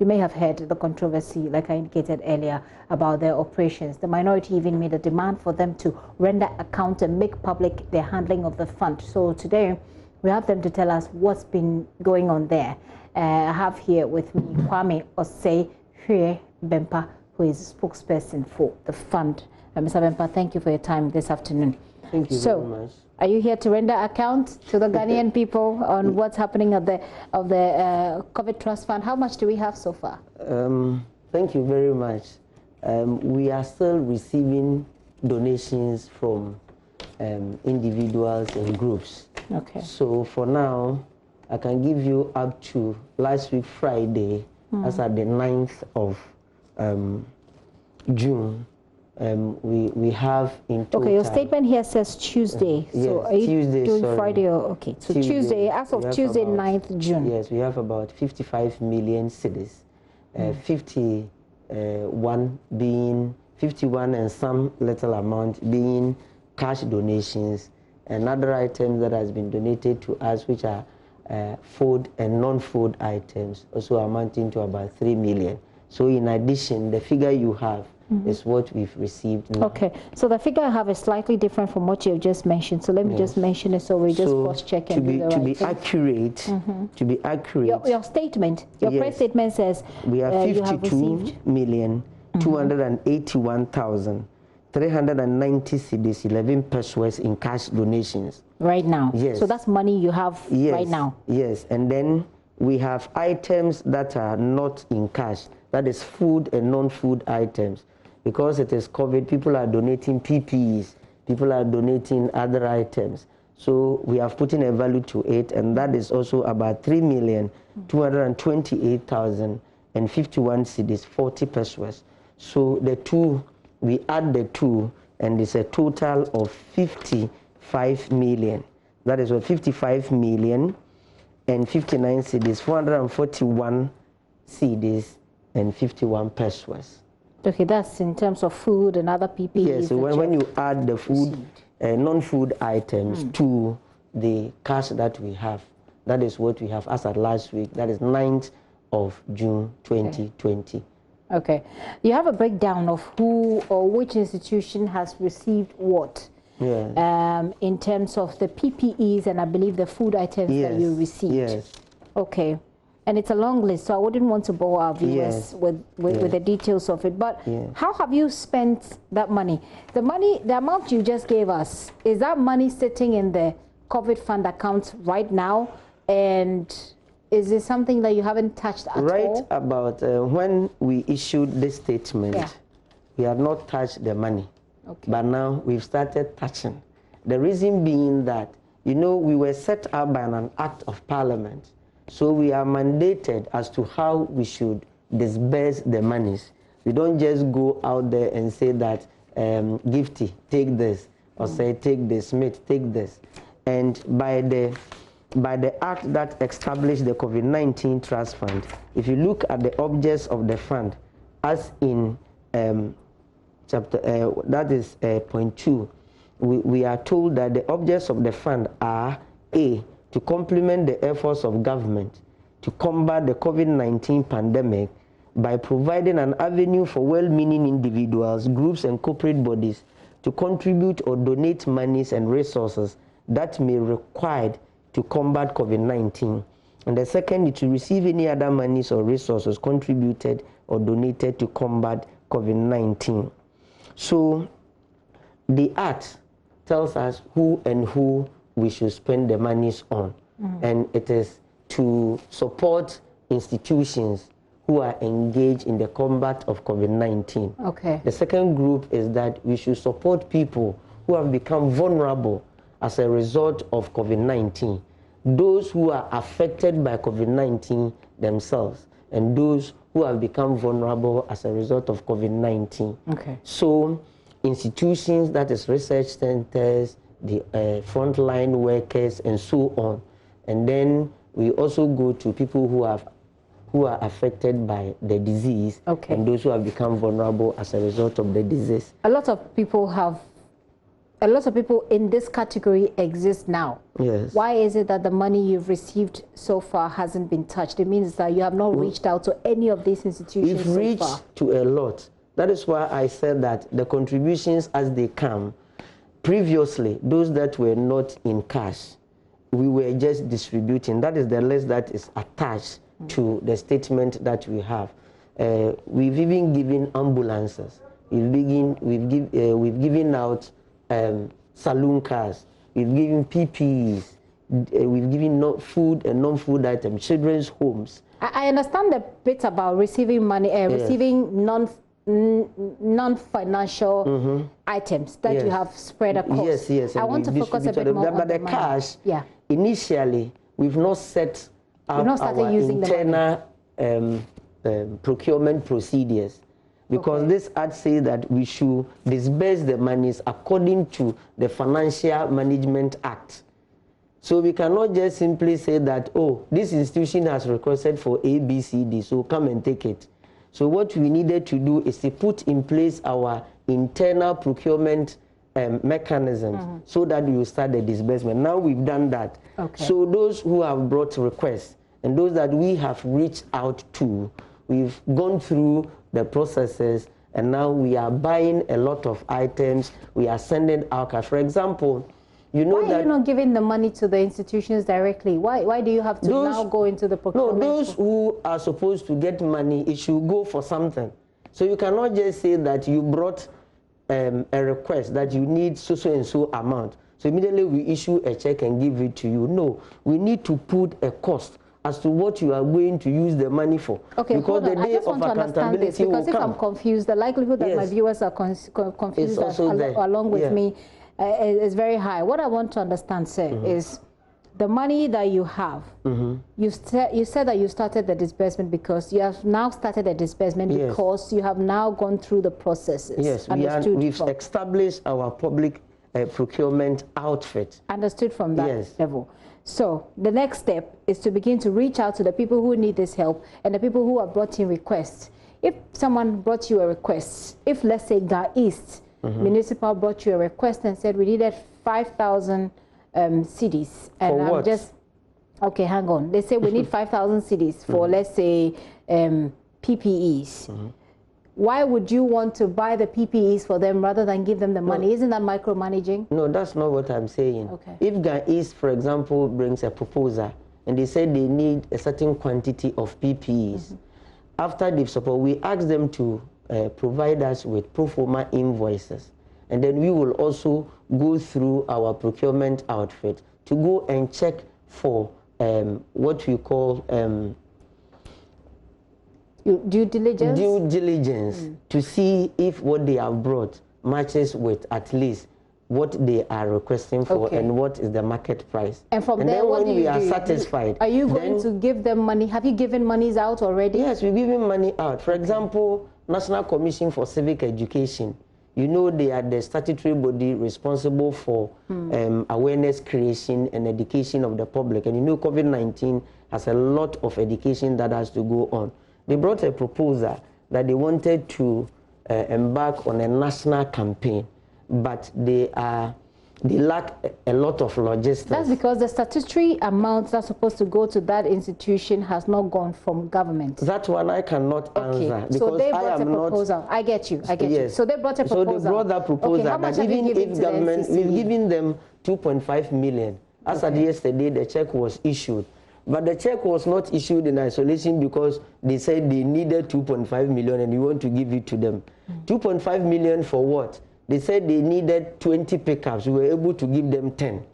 [SPEAKER 1] You may have heard the controversy, like I indicated earlier, about their operations. The minority even made a demand for them to render account and make public their handling of the fund. So today, we have them to tell us what's been going on there. I have here with me Kwame Osei Hue Bempa, who is a spokesperson for the fund. Mr. Bempa, thank you for your time this afternoon.
[SPEAKER 2] Thank you very much.
[SPEAKER 1] Are you here to render account to the Ghanaian people on what's happening of the COVID Trust Fund? How much do we have so far?
[SPEAKER 2] Thank you very much. We are still receiving donations from individuals and groups.
[SPEAKER 1] Okay.
[SPEAKER 2] So for now, I can give you up to last week Friday, as at the 9th of June. We have in total.
[SPEAKER 1] Okay, your statement here says Tuesday.
[SPEAKER 2] Yes,
[SPEAKER 1] so are you
[SPEAKER 2] Tuesday,
[SPEAKER 1] doing
[SPEAKER 2] sorry.
[SPEAKER 1] Friday or okay? So Tuesday, as of Tuesday, 9th June.
[SPEAKER 2] Yes, we have about 55 million cedis, 51 and some little amount being cash donations, and other items that has been donated to us, which are food and non-food items, also amounting to about 3 million. So in addition, the figure you have is what we've received now.
[SPEAKER 1] Okay, so the figure I have is slightly different from what you've just mentioned. So let me just mention it so we just cross-check and do the right thing.
[SPEAKER 2] To be accurate,
[SPEAKER 1] your statement, your press statement says
[SPEAKER 2] we have 52,281,390 cedis, 11 pesos in cash donations.
[SPEAKER 1] Right now?
[SPEAKER 2] Yes.
[SPEAKER 1] So that's money you have right now?
[SPEAKER 2] Yes, and then we have items that are not in cash. That is food and non-food items. Because it is COVID, people are donating PPEs, people are donating other items. So we have put in a value to it, and that is also about 3,228,051 cedis, 40 pesos. So the two, we add the two, and it's a total of 55 million. That is what 55 million and 59 cedis, 441 cedis and 51 pesos.
[SPEAKER 1] Okay, that's in terms of food and other PPEs.
[SPEAKER 2] Yes, so when you add the food, non-food items to the cash that we have, that is what we have as at last week. That is 9th of June 2020.
[SPEAKER 1] Okay. You have a breakdown of who or which institution has received what?
[SPEAKER 2] Yeah.
[SPEAKER 1] In terms of the PPEs and I believe the food items that you received.
[SPEAKER 2] Yes.
[SPEAKER 1] Okay. And it's a long list, so I wouldn't want to bore our viewers with the details of it. But how have you spent that money? The amount you just gave us, is that money sitting in the COVID fund account right now? And is it something that you haven't touched at all?
[SPEAKER 2] Right about when we issued this statement, we had not touched the money. Okay. But now we've started touching. The reason being that, you know, we were set up by an act of parliament. So we are mandated as to how we should disburse the monies. We don't just go out there and say that, Gifty, take this, or say, take this, Smith, take this. And by the act that established the COVID-19 Trust Fund, if you look at the objects of the fund, as in chapter, that is point 2, we are told that the objects of the fund are A, to complement the efforts of government to combat the COVID-19 pandemic by providing an avenue for well-meaning individuals, groups, and corporate bodies to contribute or donate monies and resources that may be required to combat COVID-19. And the second is to receive any other monies or resources contributed or donated to combat COVID-19. So the Act tells us who and who we should spend the monies on. And it is to support institutions who are engaged in the combat of COVID-19.
[SPEAKER 1] Okay.
[SPEAKER 2] The second group is that we should support people who have become vulnerable as a result of COVID-19. Those who are affected by COVID-19 themselves, and those who have become vulnerable as a result of COVID-19.
[SPEAKER 1] Okay.
[SPEAKER 2] So institutions, that is research centers, the frontline workers, and so on. And then we also go to people who are affected by the disease, and those who have become vulnerable as a result of the disease.
[SPEAKER 1] A lot of people in this category exist now.
[SPEAKER 2] Yes.
[SPEAKER 1] Why is it that the money you've received so far hasn't been touched? It means that you have not reached out to any of these institutions so far.
[SPEAKER 2] We've reached to a lot. That is why I said that the contributions as they come, previously, those that were not in cash, we were just distributing. That is the list that is attached to the statement that we have. We've even given ambulances. We've given out saloon cars. We've given PPEs. We've given food and non-food items, children's homes.
[SPEAKER 1] I understand the bit about receiving money, receiving non-financial items that you have spread across.
[SPEAKER 2] Yes.
[SPEAKER 1] I want to focus a bit more on the
[SPEAKER 2] cash. Initially, we've not set up our internal procurement procedures, because this Act says that we should disburse the monies according to the Financial Management Act. So we cannot just simply say that, oh, this institution has requested for A, B, C, D, so come and take it. So what we needed to do is to put in place our internal procurement mechanisms so that we will start the disbursement. Now we've done that. So those who have brought requests and those that we have reached out to, we've gone through the processes, and now we are buying a lot of items. We are sending out cash. For example, you know,
[SPEAKER 1] why are you not giving the money to the institutions directly? Why do you have to now go into the procurement?
[SPEAKER 2] No, those who are supposed to get money, it should go for something. So you cannot just say that you brought a request that you need so and so amount. So immediately we issue a check and give it to you. No, we need to put a cost as to what you are going to use the money for.
[SPEAKER 1] Okay,
[SPEAKER 2] because the day of accountability will come.
[SPEAKER 1] Because if I'm confused, the likelihood that my viewers are confused along with me is very high. What I want to understand, sir, is the money that you have. You said that you started the disbursement because you have now started the disbursement because you have now gone through the processes.
[SPEAKER 2] Yes, we've established our public procurement outfit.
[SPEAKER 1] Understood from that level. So the next step is to begin to reach out to the people who need this help and the people who have brought in requests. If someone brought you a request, if let's say Ga East Municipal brought you a request and said we needed 5,000 cedis, and
[SPEAKER 2] for what?
[SPEAKER 1] Okay, hang on. They say we need 5,000 cedis for let's say PPEs. Why would you want to buy the PPEs for them rather than give them the money? Isn't that micromanaging?
[SPEAKER 2] No, that's not what I'm saying. If Ga East, for example, brings a proposal and they said they need a certain quantity of PPEs. After they've supported, we asked them to provide us with pro forma invoices. And then we will also go through our procurement outfit to go and check for what we call
[SPEAKER 1] due diligence?
[SPEAKER 2] Due diligence to see if what they have brought matches with at least what they are requesting for and what is the market price.
[SPEAKER 1] And from there,
[SPEAKER 2] then
[SPEAKER 1] what
[SPEAKER 2] when
[SPEAKER 1] do you
[SPEAKER 2] we are
[SPEAKER 1] do?
[SPEAKER 2] satisfied,
[SPEAKER 1] are you going to give them money? Have you given monies out already?
[SPEAKER 2] Yes, we're giving money out. For example, National Commission for Civic Education. You know, they are the statutory body responsible for awareness creation and education of the public. And you know, COVID-19 has a lot of education that has to go on. They brought a proposal that they wanted to embark on a national campaign, but they lack a lot of logistics.
[SPEAKER 1] That's because the statutory amounts that's supposed to go to that institution has not gone from government.
[SPEAKER 2] That one I cannot answer because
[SPEAKER 1] so they brought a proposal.
[SPEAKER 2] Not,
[SPEAKER 1] I get you. So they brought a proposal.
[SPEAKER 2] So they brought that proposal.
[SPEAKER 1] How much
[SPEAKER 2] that
[SPEAKER 1] have
[SPEAKER 2] even
[SPEAKER 1] you given
[SPEAKER 2] if
[SPEAKER 1] to
[SPEAKER 2] government,
[SPEAKER 1] the NCC?
[SPEAKER 2] we've given them 2.5 million. As at yesterday, the check was issued. But the check was not issued in isolation because they said they needed 2.5 million and we want to give it to them. 2.5 million for what? They said they needed 20 pickups. We were able to give them 10.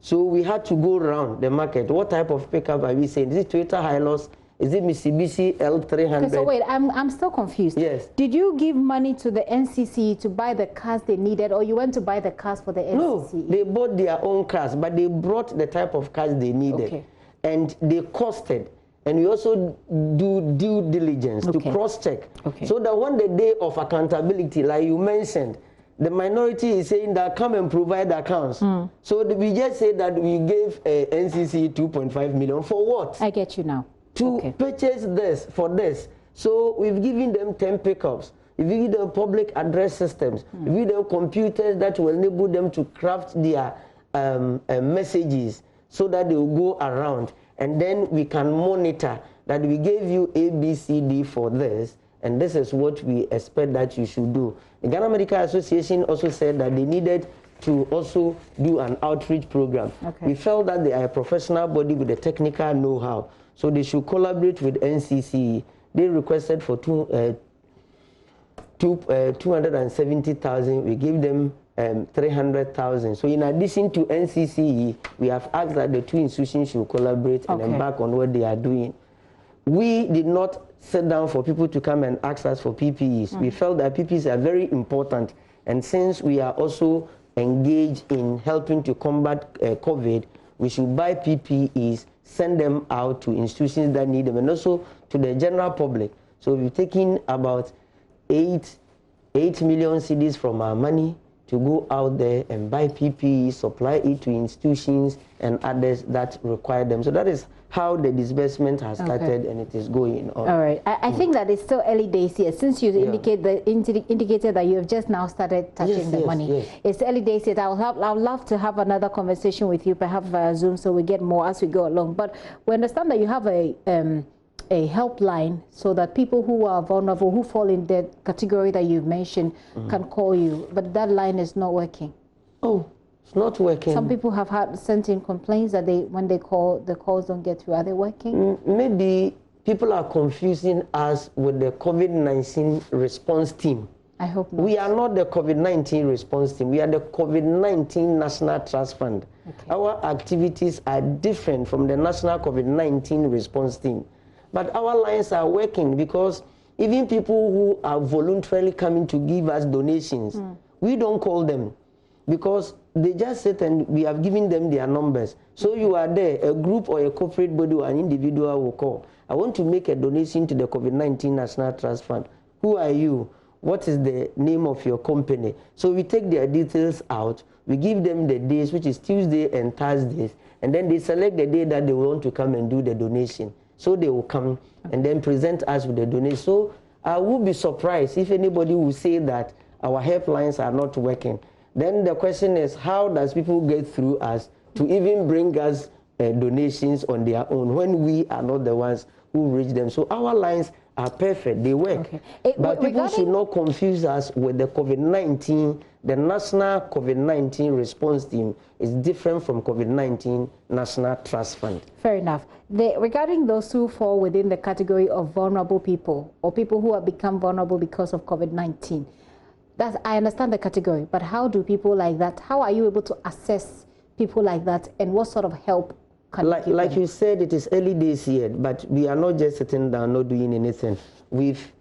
[SPEAKER 2] So we had to go around the market. What type of pickup are we saying? Is it Toyota Hilux? Is it Mitsubishi L300?
[SPEAKER 1] Okay, so wait, I'm still confused.
[SPEAKER 2] Yes.
[SPEAKER 1] Did you give money to the NCC to buy the cars they needed, or you went to buy the cars for the NCC?
[SPEAKER 2] No, they bought their own cars, but they brought the type of cars they needed.
[SPEAKER 1] Okay.
[SPEAKER 2] And they costed. And we also do due diligence to cross-check. So that when the day of accountability, like you mentioned, the minority is saying that come and provide accounts. So we just say that we gave NCC 2.5 million for what?
[SPEAKER 1] I get you now.
[SPEAKER 2] To purchase this, for this. So we've given them 10 pickups. We've given them public address systems. We've given them computers that will enable them to craft their messages so that they will go around. And then we can monitor that we gave you A, B, C, D for this, and this is what we expect that you should do. The Ghana Medical Association also said that they needed to also do an outreach program. We felt that they are a professional body with a technical know-how, so they should collaborate with NCC. They requested for 270,000. We gave them 300,000. So in addition to NCCE, we have asked that the two institutions should collaborate and embark on what they are doing. We did not sit down for people to come and ask us for PPEs. We felt that PPEs are very important. And since we are also engaged in helping to combat COVID, we should buy PPEs, send them out to institutions that need them, and also to the general public. So we've taken about 8 million cedis from our money to go out there and buy PPE, supply it to institutions and others that require them. So that is how the disbursement has started and it is going on.
[SPEAKER 1] All right. I think that it's still early days here. Since you indicated that you have just now started touching the money. It's early days here. I would love to have another conversation with you, perhaps via Zoom, so we get more as we go along. But we understand that you have a helpline so that people who are vulnerable, who fall in the category that you've mentioned, can call you. But that line is not working.
[SPEAKER 2] Oh, it's not working.
[SPEAKER 1] Some people have sent in complaints that when they call, the calls don't get through. Are they working?
[SPEAKER 2] Maybe people are confusing us with the COVID-19 response team.
[SPEAKER 1] I hope not.
[SPEAKER 2] We are not the COVID-19 response team. We are the COVID-19 National Trust Fund. Our activities are different from the National COVID-19 response team. But our lines are working because even people who are voluntarily coming to give us donations, we don't call them because they just sit and we have given them their numbers. So you are there, a group or a corporate body or an individual will call. I want to make a donation to the COVID-19 National Trust Fund. Who are you? What is the name of your company? So we take their details out. We give them the days, which is Tuesday and Thursdays, and then they select the day that they want to come and do the donation. So they will come and then present us with the donation. So I would be surprised if anybody will say that our helplines are not working. Then the question is, how does people get through us to even bring us donations on their own when we are not the ones who reach them? So our lines are perfect. They work. Okay. But people should not confuse us with the COVID-19. The national COVID-19 response team is different from COVID-19 National Trust Fund.
[SPEAKER 1] Fair enough. Regarding those who fall within the category of vulnerable people or people who have become vulnerable because of COVID-19, I understand the category, but how do people like that, how are you able to assess people like that, and what sort of help can you give them?
[SPEAKER 2] Like you said, it is early days yet, but we are not just sitting down, not doing anything. We've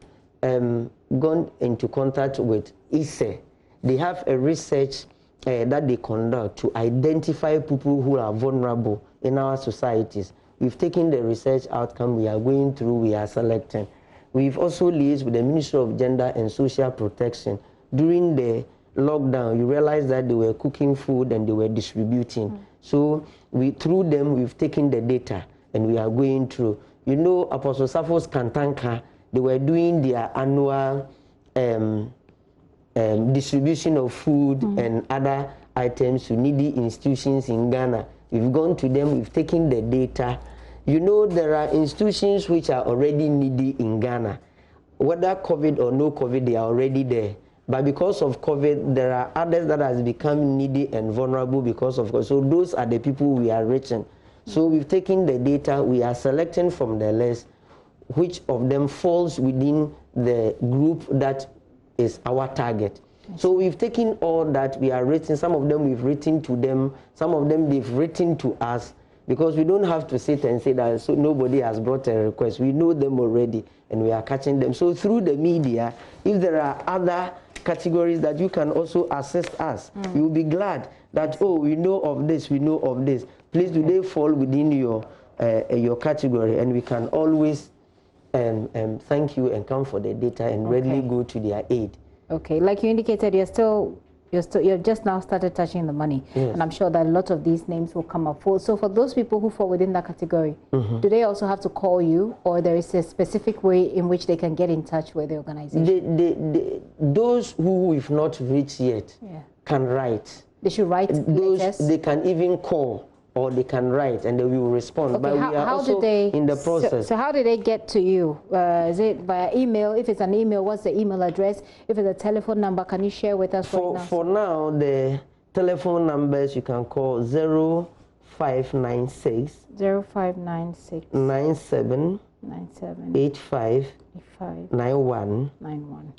[SPEAKER 2] gone into contact with ISE. They have a research that they conduct to identify people who are vulnerable in our societies. We've taken the research outcome, we are going through, we are selecting. We've also liaised with the Ministry of Gender and Social Protection. During the lockdown, you realize that they were cooking food and they were distributing. So through them, we've taken the data and we are going through. You know, Apostle Sappho's Kantanka, they were doing their annual distribution of food and other items to needy institutions in Ghana. We've gone to them, we've taken the data. You know, there are institutions which are already needy in Ghana. Whether COVID or no COVID, they are already there. But because of COVID, there are others that has become needy and vulnerable because of COVID. So those are the people we are reaching. So we've taken the data, we are selecting from the list which of them falls within the group that is our target. So we've taken all that, we are written, some of them we've written to them, some of them they've written to us, because we don't have to sit and say that so nobody has brought a request. We know them already and we are catching them. So through the media, if there are other categories that you can also assist us, you'll be glad that, oh, we know of this, we know of this. Please, do they fall within your category? And we can always thank you and come for the data and readily go to their aid. Okay, like you indicated, you're just now started touching the money, and I'm sure that a lot of these names will come up. So for those people who fall within that category, do they also have to call you, or there is a specific way in which they can get in touch with the organization? Those who we've not reached yet can write.
[SPEAKER 1] They should write letters?
[SPEAKER 2] They can even call, or they can write and they will respond. Okay, but we are also in the process.
[SPEAKER 1] So how do they get to you? Is it via email? If it's an email, what's the email address? If it's a telephone number, can you share with us
[SPEAKER 2] for now? The telephone numbers you can call 0596
[SPEAKER 1] 0596
[SPEAKER 2] 97 85 91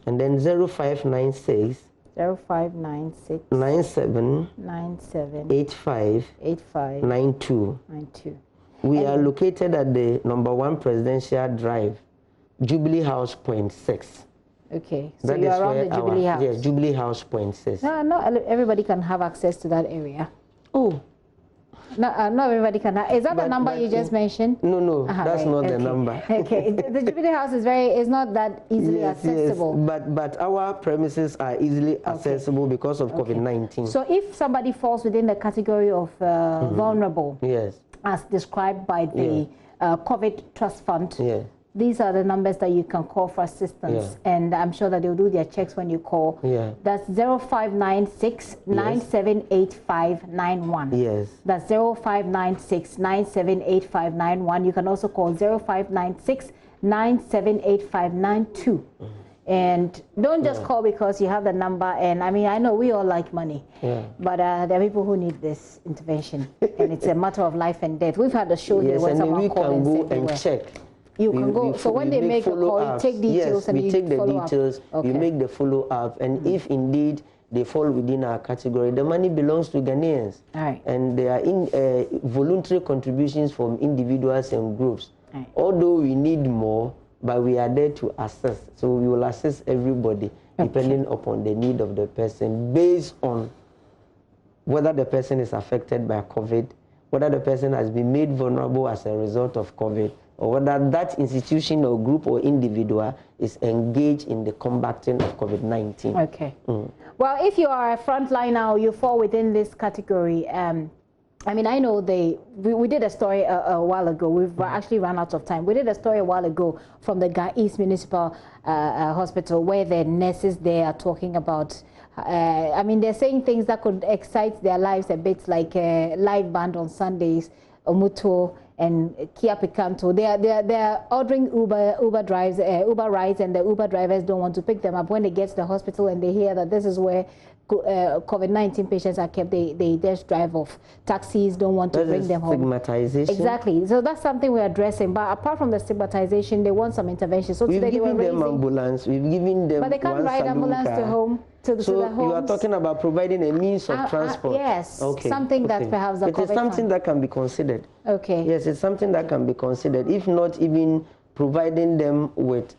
[SPEAKER 2] and then 0596
[SPEAKER 1] 0596
[SPEAKER 2] 97 85 92. We are located at the #1 Presidential Drive, Jubilee House, Point 6.
[SPEAKER 1] Okay, so you are around the Jubilee House?
[SPEAKER 2] Yes, Jubilee House, Point 6.
[SPEAKER 1] No, not everybody can have access to that area. Oh. No, not everybody can have. Is that the number you just mentioned?
[SPEAKER 2] No, that's not the number.
[SPEAKER 1] Okay, the Jubilee House is not that easily accessible.
[SPEAKER 2] Yes, but our premises are easily accessible because of COVID-19.
[SPEAKER 1] So if somebody falls within the category of vulnerable, as described by the COVID Trust Fund, these are the numbers that you can call for assistance, and I'm sure that they'll do their checks when you call. That's 0596 978591.
[SPEAKER 2] Yes.
[SPEAKER 1] That's 0596 978591. You can also call 0596 978592. And don't just call because you have the number. And I mean, I know we all like money, but there are people who need this intervention, and it's a matter of life and death. We've had a show here where someone called and said
[SPEAKER 2] and check.
[SPEAKER 1] You can go. So when they make a call, you take details and you follow up.
[SPEAKER 2] Yes, we take the details. We make the follow up, and if indeed they fall within our category, the money belongs to Ghanaians. And there are voluntary contributions from individuals and groups. Although we need more, but we are there to assist. So we will assist everybody depending upon the need of the person, based on whether the person is affected by COVID, whether the person has been made vulnerable as a result of COVID, or whether that institution or group or individual is engaged in the combating of COVID-19.
[SPEAKER 1] Okay. Well, if you are a frontline now, you fall within this category. I mean, I know we did a story a while ago. We've actually run out of time. We did a story a while ago from the East Municipal Hospital, where the nurses there are talking about, I mean, they're saying things that could excite their lives a bit, like a live band on Sundays, Omuto, and Kia Picanto. They are ordering Uber rides, and the Uber drivers don't want to pick them up. When they get to the hospital and they hear that this is where COVID-19 patients are kept, they just drive off. Taxis don't want to bring them home.
[SPEAKER 2] Stigmatization.
[SPEAKER 1] Exactly. So that's something we're addressing. But apart from the stigmatization, they want some intervention. So
[SPEAKER 2] we've
[SPEAKER 1] today
[SPEAKER 2] given
[SPEAKER 1] they were
[SPEAKER 2] them ambulance. We've given them.
[SPEAKER 1] But they can't ride ambulance to home. To the homes.
[SPEAKER 2] You are talking about providing a means of transport.
[SPEAKER 1] Yes. Okay. Something that perhaps the
[SPEAKER 2] it is something that can be considered.
[SPEAKER 1] Okay.
[SPEAKER 2] Yes, it's something that can be considered. If not even providing them with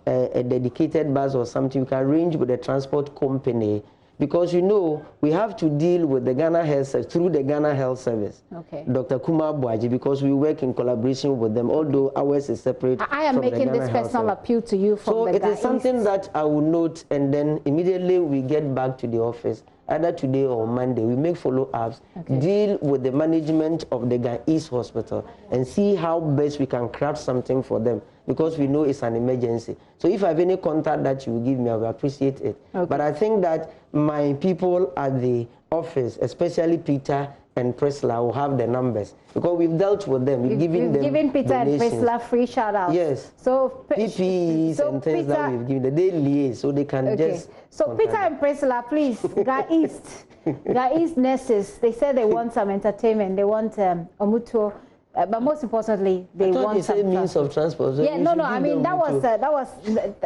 [SPEAKER 2] a dedicated bus or something, you can arrange with a transport company. Because you know, we have to deal with the Ghana Health Service, through the Ghana Health Service. Okay. Dr. Kumar Boaji, because we work in collaboration with them, although ours is separate.
[SPEAKER 1] I am making this personal appeal to you from the
[SPEAKER 2] So it is something that I will note, and then immediately we get back to the office, either today or Monday. We make follow-ups, deal with the management of the Ghana East Hospital, and see how best we can craft something for them, because we know it's an emergency. So if I have any contact that you will give me, I will appreciate it. Okay. But I think that my people at the office, especially Peter and Presla, will have the numbers, because we've dealt with them. We've given
[SPEAKER 1] Peter
[SPEAKER 2] donations.
[SPEAKER 1] and Presla free shout-outs.
[SPEAKER 2] Yes.
[SPEAKER 1] So
[SPEAKER 2] PPEs and things
[SPEAKER 1] Peter,
[SPEAKER 2] that we've given them. They liaise, so they can just.
[SPEAKER 1] So Peter and Presla, please, Ghana East nurses, they said they want some entertainment. They want Omuto. But most importantly, they want some
[SPEAKER 2] means of transport. So
[SPEAKER 1] yeah, no. I mean, that was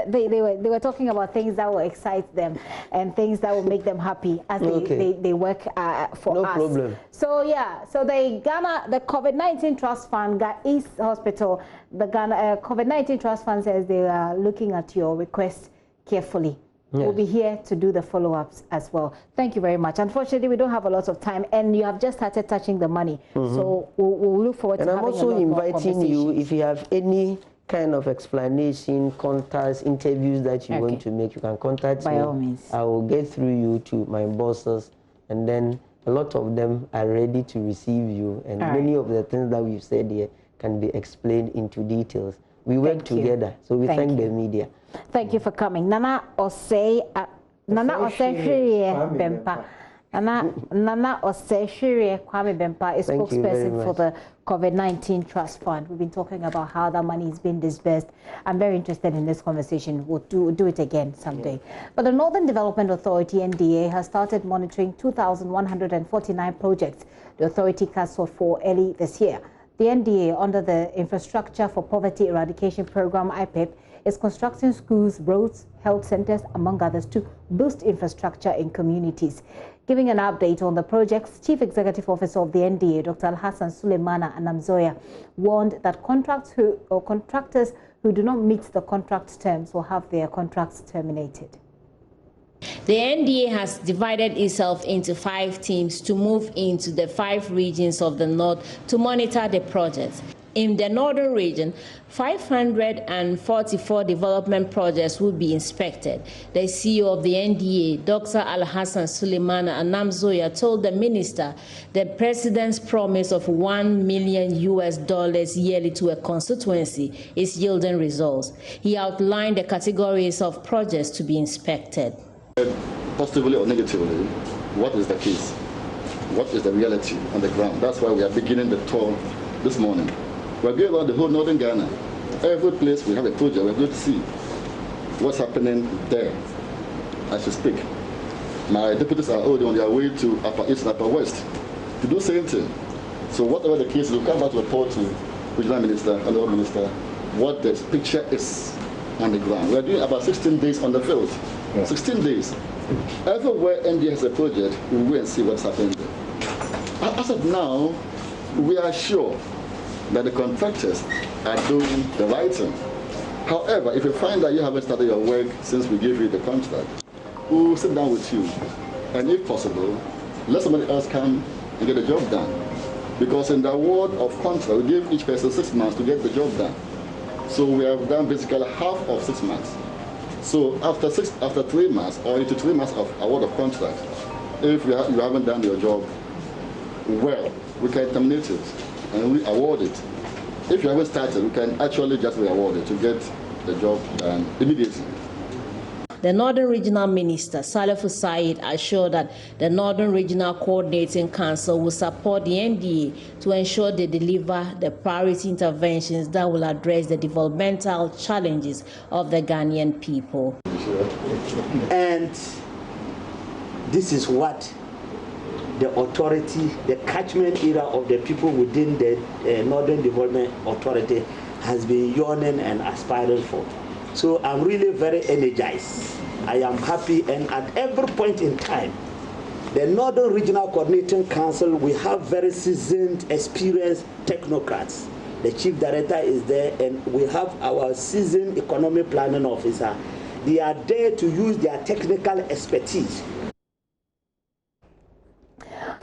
[SPEAKER 1] they were talking about things that will excite them and things that will make them happy as they work for us. No problem. So yeah, so the COVID-19 Trust Fund, Ghana East Hospital, the Ghana COVID-19 Trust Fund says they are looking at your request carefully. Yes. We'll be here to do the follow-ups as well. Thank you very much. Unfortunately, we don't have a lot of time, and you have just started touching the money. So we'll look forward to having a lot more conversations.
[SPEAKER 2] And I'm also inviting you, if you have any kind of explanation, contacts, interviews that you want to make, you can contact me.
[SPEAKER 1] By all means.
[SPEAKER 2] I will get through you to my bosses, and then a lot of them are ready to receive you, and many of the things that we've said here can be explained into details. We work together, so we thank the media.
[SPEAKER 1] Thank you for coming. Nana Osei Bempa. Nana Osei Kwame Bempa is spokesperson for the COVID-19 Trust Fund. We've been talking about how that money is being disbursed. I'm very interested in this conversation. We'll do it again someday. But the Northern Development Authority, NDA, has started monitoring 2,149 projects the authority cast for early this year. The NDA, under the Infrastructure for Poverty Eradication Program, IPEP, is constructing schools, roads, health centers, among others, to boost infrastructure in communities. Giving an update on the project's Chief Executive Officer of the NDA, Dr. Al-Hassan Suleimana Anamzoya, warned that contractors who do not meet the contract terms will have their contracts terminated.
[SPEAKER 5] The NDA has divided itself into 5 teams to move into the 5 regions of the north to monitor the projects. In the northern region, 544 development projects will be inspected. The CEO of the NDA, Dr. Al-Hassan Suleimana Anamzoya, told the minister the president's promise of $1 million yearly to a constituency is yielding results. He outlined the categories of projects to be inspected.
[SPEAKER 22] Positively or negatively, what is the case? What is the reality on the ground? That's why we are beginning the tour this morning. We're going around the whole northern Ghana. Every place we have a project, we're going to see what's happening there as we speak. My deputies are already on their way to Upper East and Upper West to do the same thing. So whatever the case is, we'll come back to report to Regional Minister and the Road Minister what the picture is on the ground. We're doing about 16 days on the field. 16 days. Everywhere NDA has a project, we'll go and see what's happening there. As of now, we are sure that the contractors are doing the right thing. However, if you find that you haven't started your work since we gave you the contract, we will sit down with you, and if possible, let somebody else come and get the job done. Because in the award of contract, we give each person 6 months to get the job done. So we have done basically half of 6 months. So after 3 months, or into 3 months of award of contract, if you haven't done your job well, we can terminate it and re-award it. If you haven't started, we can actually just re-award it to get the job done immediately.
[SPEAKER 5] The Northern Regional Minister, Salifu Said, assured that the Northern Regional Coordinating Council will support the NDA to ensure they deliver the priority interventions that will address the developmental challenges of the Ghanaian people.
[SPEAKER 3] And this is what the authority, the catchment area of the people within the Northern Development Authority has been yearning and aspiring for. So I'm really very energized. I am happy, and at every point in time, the Northern Regional Coordinating Council, we have very seasoned, experienced technocrats. The Chief Director is there, and we have our seasoned economic planning officer. They are there to use their technical expertise.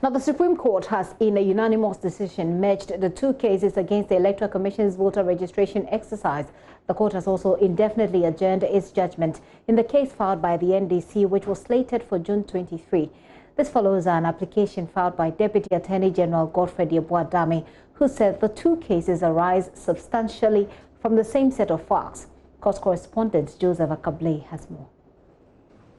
[SPEAKER 1] Now, the Supreme Court has, in a unanimous decision, merged the two cases against the Electoral Commission's voter registration exercise. The court has also indefinitely adjourned its judgment in the case filed by the NDC, which was slated for June 23. This follows an application filed by Deputy Attorney General Godfrey Diabuadami, who said the two cases arise substantially from the same set of facts. Court correspondent Joseph Akable has more.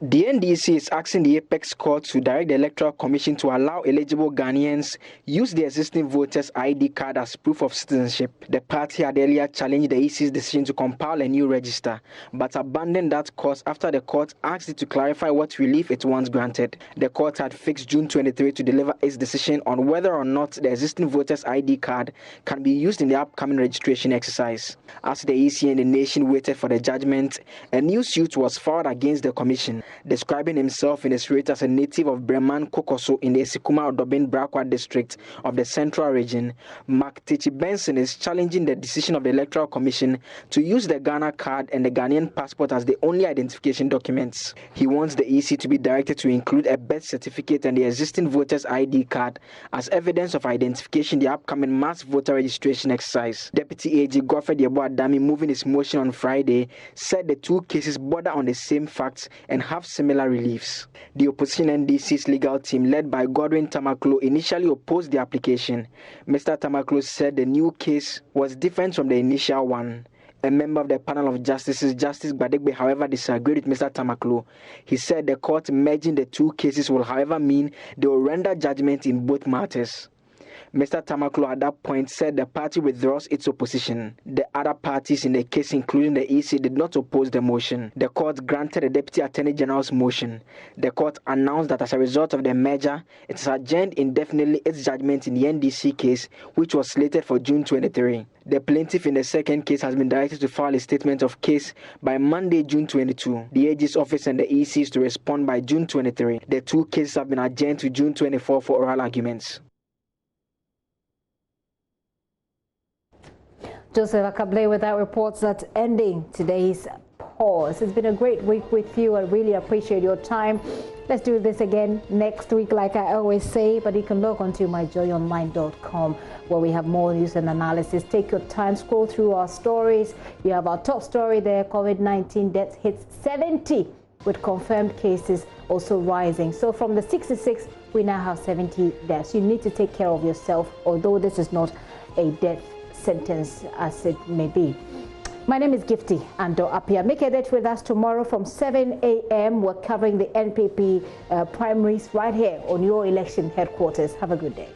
[SPEAKER 6] The NDC is asking the Apex Court to direct the Electoral Commission to allow eligible Ghanaians use the existing voters' ID card as proof of citizenship. The party had earlier challenged the EC's decision to compile a new register, but abandoned that course after the court asked it to clarify what relief it once granted. The court had fixed June 23 to deliver its decision on whether or not the existing voters' ID card can be used in the upcoming registration exercise. As the EC and the nation waited for the judgment, a new suit was filed against the commission. Describing himself in his rate as a native of Breman Kokoso in the Esikuma Odobin Brakwa district of the Central Region, Mark Tichi Benson is challenging the decision of the Electoral Commission to use the Ghana card and the Ghanaian passport as the only identification documents. He wants the EC to be directed to include a birth certificate and the existing voter's ID card as evidence of identification in the upcoming mass voter registration exercise. Deputy AG Godfrey Diabuadami, moving his motion on Friday, said the two cases border on the same facts and have similar reliefs. The opposition NDC's legal team, led by Godwin Tamaklo, initially opposed the application. Mr. Tamaklo said the new case was different from the initial one. A member of the panel of justices, Justice Badegbe, however, disagreed with Mr. Tamaklo. He said the court merging the two cases will, however, mean they will render judgment in both matters. Mr. Tamaklo at that point said the party withdraws its opposition. The other parties in the case, including the EC, did not oppose the motion. The court granted the Deputy Attorney General's motion. The court announced that as a result of the merger, it has adjourned indefinitely its judgment in the NDC case, which was slated for June 23. The plaintiff in the second case has been directed to file a statement of case by Monday, June 22. The AG's office and the EC is to respond by June 23. The two cases have been adjourned to June 24 for oral arguments.
[SPEAKER 1] Joseph Akable with our reports that ending today's pause. It's been a great week with you. I really appreciate your time. Let's do this again next week, like I always say, but you can log on to myjoyonline.com where we have more news and analysis. Take your time, scroll through our stories. You have our top story there, COVID-19 deaths hits 70 with confirmed cases also rising. So from the 66, we now have 70 deaths. You need to take care of yourself, although this is not a death sentence as it may be. My name is Gifty Ando Apia. Make a date with us tomorrow from 7 a.m. We're covering the NPP primaries right here on your election headquarters. Have a good day.